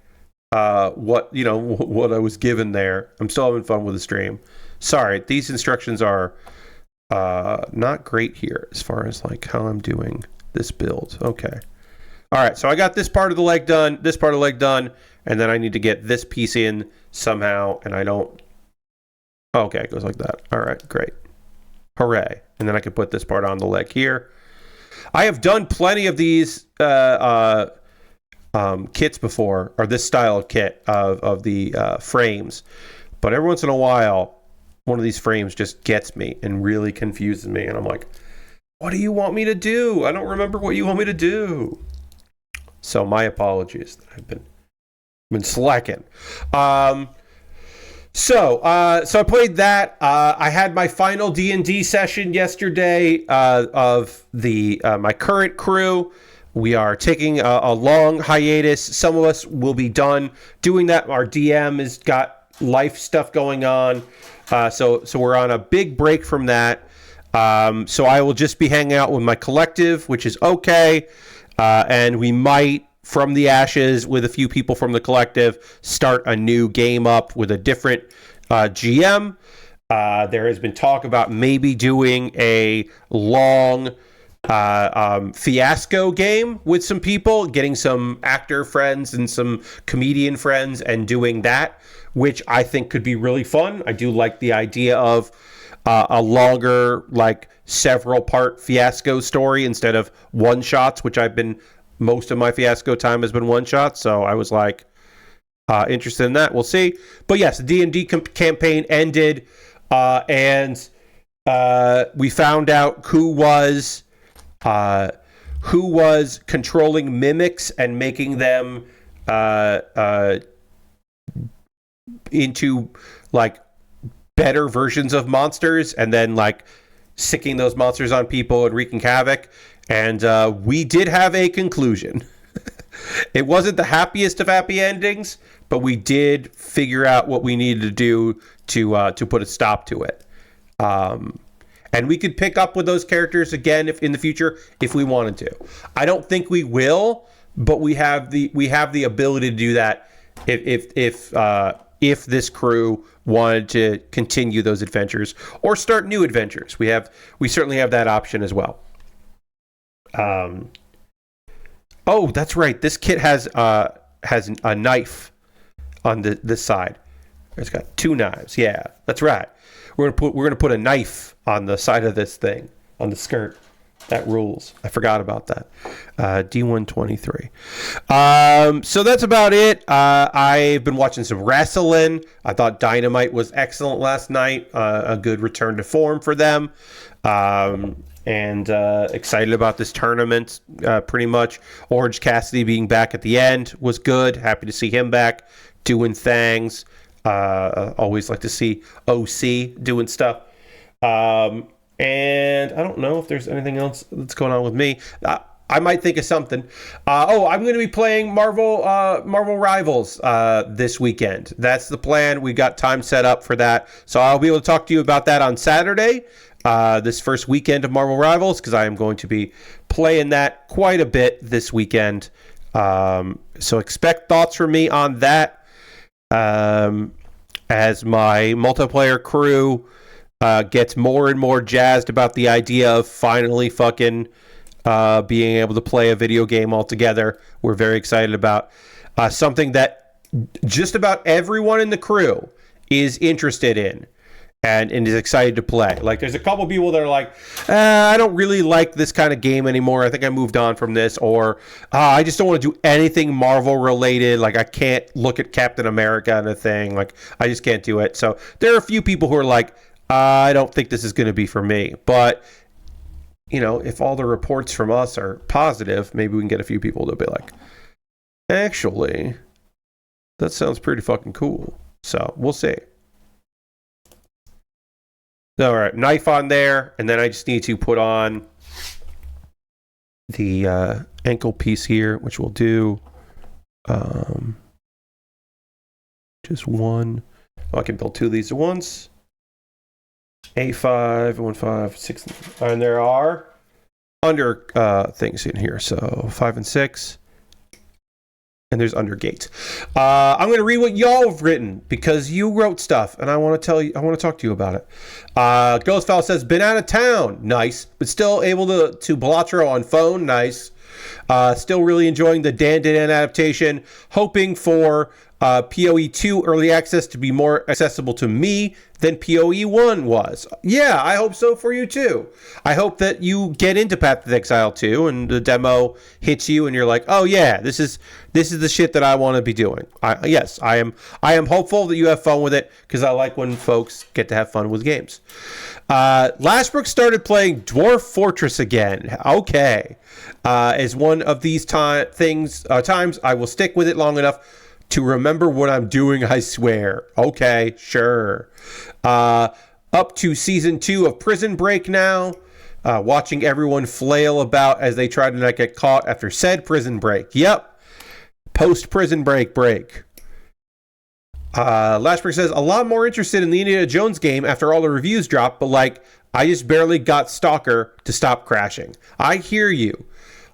what I was given there. I'm still having fun with the stream. Sorry, these instructions are not great here as far as like how I'm doing this build. Okay. All right, so I got this part of the leg done, this part of the leg done, and then I need to get this piece in somehow, and I don't... Okay, it goes like that. All right, great. Hooray. And then I can put this part on the leg here. I have done plenty of these kits before, or this style of kit of the frames, but every once in a while, one of these frames just gets me and really confuses me, and I'm like, what do you want me to do? I don't remember what you want me to do. So my apologies that I've been slacking. So I played that. I had my final D&D session yesterday of the my current crew. We are taking a long hiatus. Some of us will be done doing that. Our DM has got life stuff going on. So we're on a big break from that. So I will just be hanging out with my collective, which is okay. and we might, from the ashes, with a few people from the collective, start a new game up with a different GM. There has been talk about maybe doing a long fiasco game with some people, getting some actor friends and some comedian friends and doing that, which I think could be really fun. I do like the idea of a longer, like, several part fiasco story instead of one shots, which most of my fiasco time has been one shot. So I was like interested in that. We'll see. But yes, the D&D campaign ended, and we found out who was controlling mimics and making them into, like, better versions of monsters, and then, like, sicking those monsters on people and wreaking havoc. And we did have a conclusion. It wasn't the happiest of happy endings, but we did figure out what we needed to do to put a stop to it. And we could pick up with those characters again in the future if we wanted to. I don't think we will, but we have the ability to do that if this crew wanted to continue those adventures or start new adventures. We certainly have that option as well. Oh, that's right. This kit has a knife on this side. It's got 2 knives. Yeah, that's right. We're gonna put a knife on the side of this thing, on the skirt. That rules. I forgot about that. D123. So that's about it. I've been watching some wrestling. I thought Dynamite was excellent last night. A good return to form for them. And excited about this tournament, pretty much. Orange Cassidy being back at the end was good. Happy to see him back doing things. Always like to see OC doing stuff. And I don't know if there's anything else that's going on with me. I might think of something. I'm going to be playing Marvel Rivals this weekend. That's the plan. We got time set up for that. So I'll be able to talk to you about that on Saturday, this first weekend of Marvel Rivals, because I am going to be playing that quite a bit this weekend. So expect thoughts from me on that as my multiplayer crew gets more and more jazzed about the idea of finally fucking being able to play a video game all together. We're very excited about something that just about everyone in the crew is interested in and is excited to play. Like, there's a couple people that are like, I don't really like this kind of game anymore. I think I moved on from this. Or I just don't want to do anything Marvel related. Like, I can't look at Captain America and a thing. Like, I just can't do it. So there are a few people who are like, I don't think this is going to be for me. But, you know, if all the reports from us are positive, maybe we can get a few people to be like, actually, that sounds pretty fucking cool. So we'll see. All right, knife on there, and then I just need to put on the ankle piece here, which we'll do just one. Oh, I can build 2 of these at once. A5, 1.5, 6, and there are under things in here. So 5 and 6, and there's under gate. I'm going to read what y'all have written because you wrote stuff, and I want to talk to you about it. Ghostfowl says, been out of town, nice, but still able to Balatro on phone, nice. Still really enjoying the Dan adaptation, hoping for PoE 2 early access to be more accessible to me than PoE 1 was. Yeah, I hope so for you too. I hope that you get into Path of Exile 2 and the demo hits you and you're like, oh yeah, this is the shit that I want to be doing. Yes, I am hopeful that you have fun with it because I like when folks get to have fun with games. Lashbrook started playing Dwarf Fortress again. Okay. As one of these times, I will stick with it long enough to remember what I'm doing, I swear. Okay, sure. Up to season 2 of Prison Break now. Watching everyone flail about as they try to not get caught after said prison break. Yep. Post-prison break. Lashbrook says, a lot more interested in the Indiana Jones game after all the reviews dropped, but like, I just barely got Stalker to stop crashing. I hear you.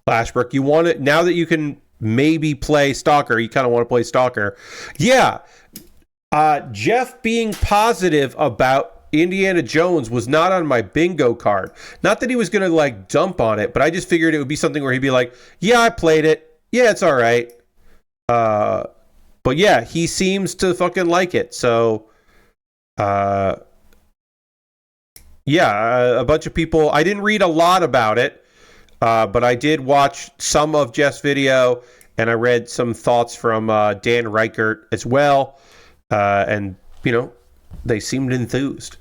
Lashbrook, you want it now that you can maybe play Stalker. You kind of want to play Stalker. Yeah. Jeff being positive about Indiana Jones was not on my bingo card. Not that he was going to like dump on it, but I just figured it would be something where he'd be like, yeah, I played it. Yeah, it's all right. But yeah, he seems to fucking like it. So, yeah, a bunch of people, I didn't read a lot about it, but I did watch some of Jeff's video, and I read some thoughts from Dan Reichert as well. And, you know, they seemed enthused.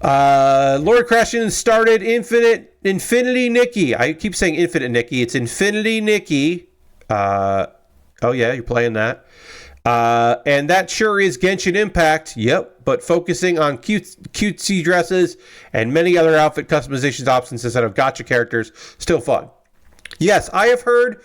Lord Crashton started Infinity Nikki. I keep saying Infinite Nikki. It's Infinity Nikki. Oh, yeah, you're playing that. And that sure is Genshin Impact. Yep. But focusing on cutesy dresses and many other outfit customizations options instead of gacha characters. Still fun. Yes, I have heard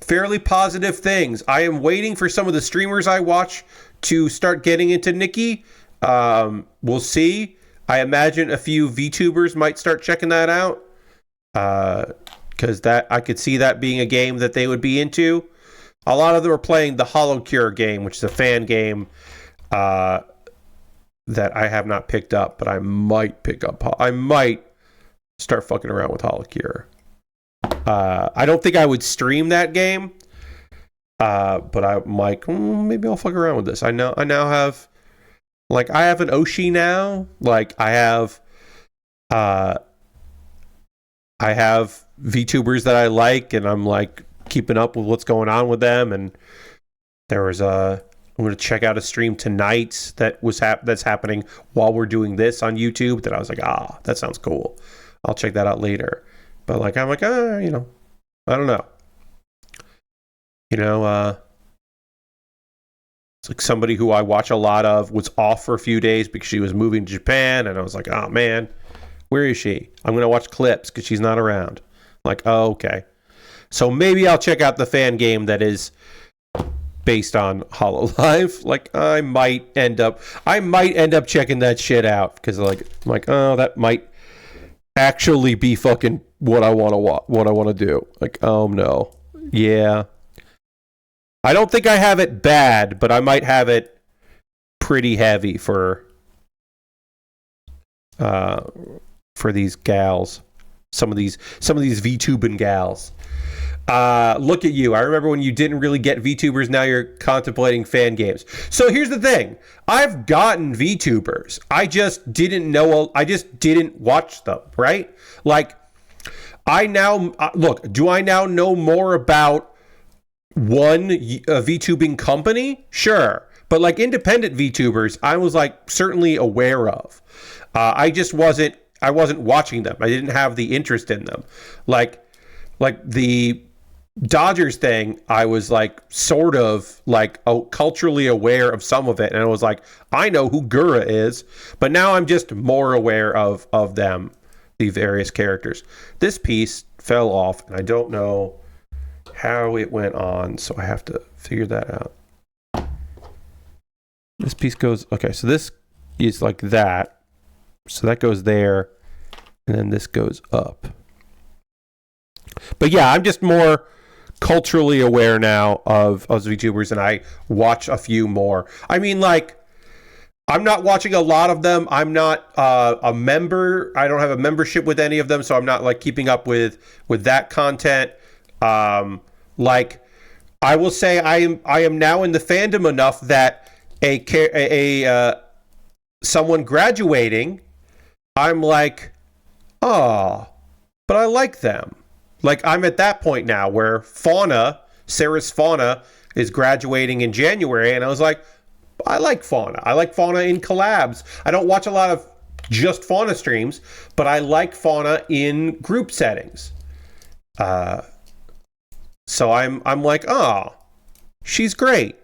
fairly positive things. I am waiting for some of the streamers I watch to start getting into Nikki. We'll see. I imagine a few VTubers might start checking that out. Because that I could see that being a game that they would be into. A lot of them are playing the Hollow Cure game, which is a fan game that I have not picked up, but I might pick up. I might start fucking around with Hollow Cure. I don't think I would stream that game, but I'm like, maybe I'll fuck around with this. I now have, like, I have an Oshi now. Like, I have VTubers that I like, and I'm like keeping up with what's going on with them. And there was I'm going to check out a stream tonight that's happening while we're doing this on YouTube. That I was like, that sounds cool. I'll check that out later. But like, I'm like, you know, I don't know. You know, it's like somebody who I watch a lot of was off for a few days because she was moving to Japan, and I was like, oh man, where is she? I'm going to watch clips because she's not around. Like, oh, okay. So maybe I'll check out the fan game that is based on HoloLive. Like, I might end up checking that shit out because I'm like, oh, that might actually be fucking what I want to do. Like, oh no. Yeah. I don't think I have it bad, but I might have it pretty heavy for these gals. Some of these VTubing gals. Look at you. I remember when you didn't really get VTubers, now you're contemplating fan games. So here's the thing. I've gotten VTubers. I just didn't watch them, right? Like, I now, look, do I now know more about one VTubing company? Sure. But like independent VTubers, I was like certainly aware of. I wasn't watching them. I didn't have the interest in them. Like the Dodgers thing, I was like sort of like culturally aware of some of it, and I was like, I know who Gura is, but now I'm just more aware of them, the various characters. This piece fell off, and I don't know how it went on, so I have to figure that out. This piece goes, okay, so this is like that. So that goes there, and then this goes up. But yeah, I'm just more culturally aware now of VTubers, and I watch a few more. I mean, like, I'm not watching a lot of them. I'm not a member. I don't have a membership with any of them, so I'm not like keeping up with that content. Like, I will say I am now in the fandom enough that someone graduating, I'm like, oh, but I like them. Like, I'm at that point now where Sarah's Fauna is graduating in January, and I was like, I like Fauna. I like Fauna in collabs. I don't watch a lot of just Fauna streams, but I like Fauna in group settings. So I'm like, oh, she's great.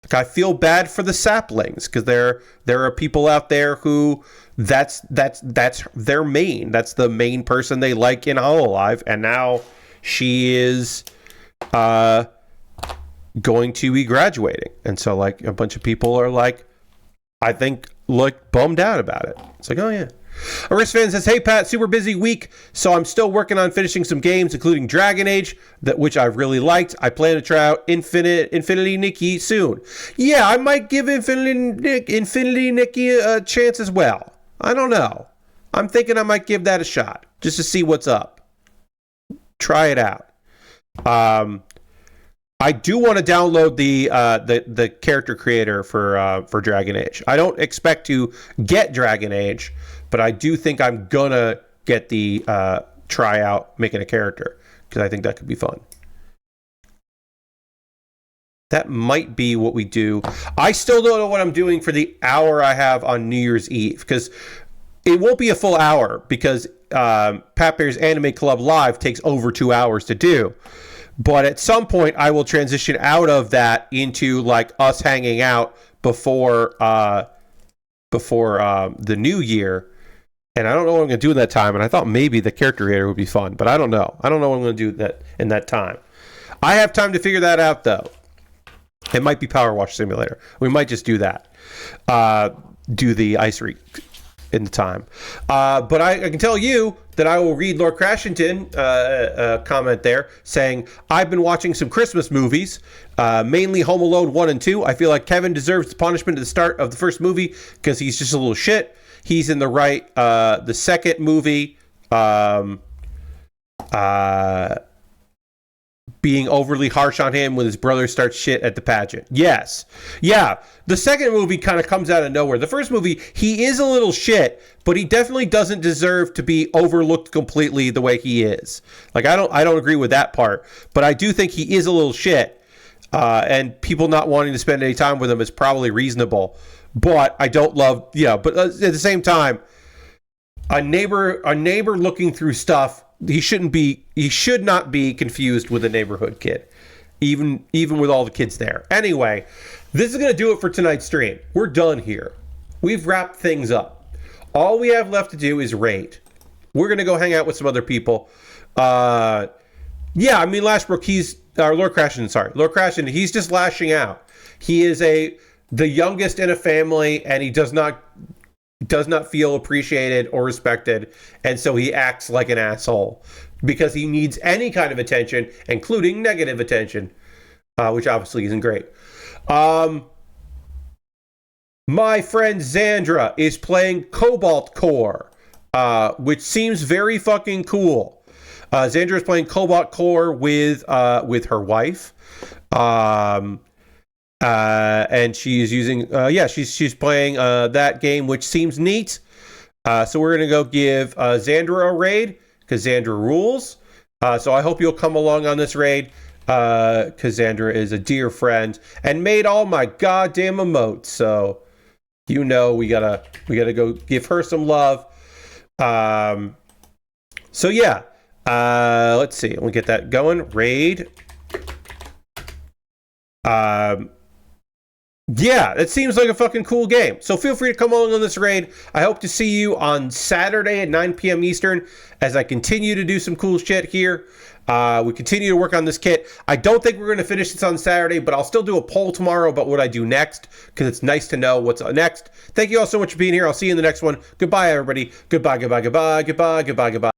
Like, I feel bad for the saplings because there are people out there who that's their main. That's the main person they like in HoloLive, and now she is going to be graduating, and so like a bunch of people are like, I think, like bummed out about it. It's like, oh yeah. Aristfan says, hey Pat, super busy week, so I'm still working on finishing some games, including Dragon Age, which I've really liked. I plan to try out Infinity Nikki soon. Yeah, I might give Infinity Nikki a chance as well. I don't know. I'm thinking I might give that a shot, just to see what's up. Try it out. I do want to download the character creator for Dragon Age. I don't expect to get Dragon Age, but I do think I'm gonna get the try out making a character, because I think that could be fun. That might be what we do. I still don't know what I'm doing for the hour I have on New Year's Eve, because it won't be a full hour, because Pat Bear's Anime Club Live takes over 2 hours to do. But at some point, I will transition out of that into like us hanging out before the new year. And I don't know what I'm going to do in that time. And I thought maybe the character creator would be fun, but I don't know. I don't know what I'm going to do that in that time. I have time to figure that out, though. It might be Power Wash Simulator. We might just do that. Do the ice rink in the time. But I can tell you that I will read Lord Crashington comment there saying, I've been watching some Christmas movies, mainly Home Alone 1 and 2. I feel like Kevin deserves the punishment at the start of the first movie because he's just a little shit. He's in the right. The second movie, being overly harsh on him when his brother starts shit at the pageant. Yes. Yeah. The second movie kind of comes out of nowhere. The first movie, he is a little shit, but he definitely doesn't deserve to be overlooked completely the way he is. Like, I don't agree with that part, but I do think he is a little shit. And people not wanting to spend any time with him is probably reasonable. But I don't love, but at the same time, a neighbor looking through stuff, he should not be confused with a neighborhood kid, even with all the kids there. Anyway, this is going to do it for tonight's stream. We're done here. We've wrapped things up. All we have left to do is raid. We're going to go hang out with some other people. Lashbrook, Lord Crashington, he's just lashing out. He is the youngest in a family, and he does not feel appreciated or respected, and so he acts like an asshole because he needs any kind of attention, including negative attention, which obviously isn't great. My friend Xandra is playing Cobalt Core, which seems very fucking cool. Xandra is playing Cobalt Core with her wife. And she's using she's playing that game, which seems neat. So we're gonna go give Xandra a raid because Xandra rules. So I hope you'll come along on this raid because Xandra is a dear friend and made all my goddamn emotes. So we gotta go give her some love. Let's see. We'll get that going. Raid. Yeah, it seems like a fucking cool game. So feel free to come along on this raid. I hope to see you on Saturday at 9 p.m. Eastern as I continue to do some cool shit here. We continue to work on this kit. I don't think we're going to finish this on Saturday, but I'll still do a poll tomorrow about what I do next because it's nice to know what's next. Thank you all so much for being here. I'll see you in the next one. Goodbye, everybody. Goodbye, goodbye, goodbye, goodbye, goodbye, goodbye.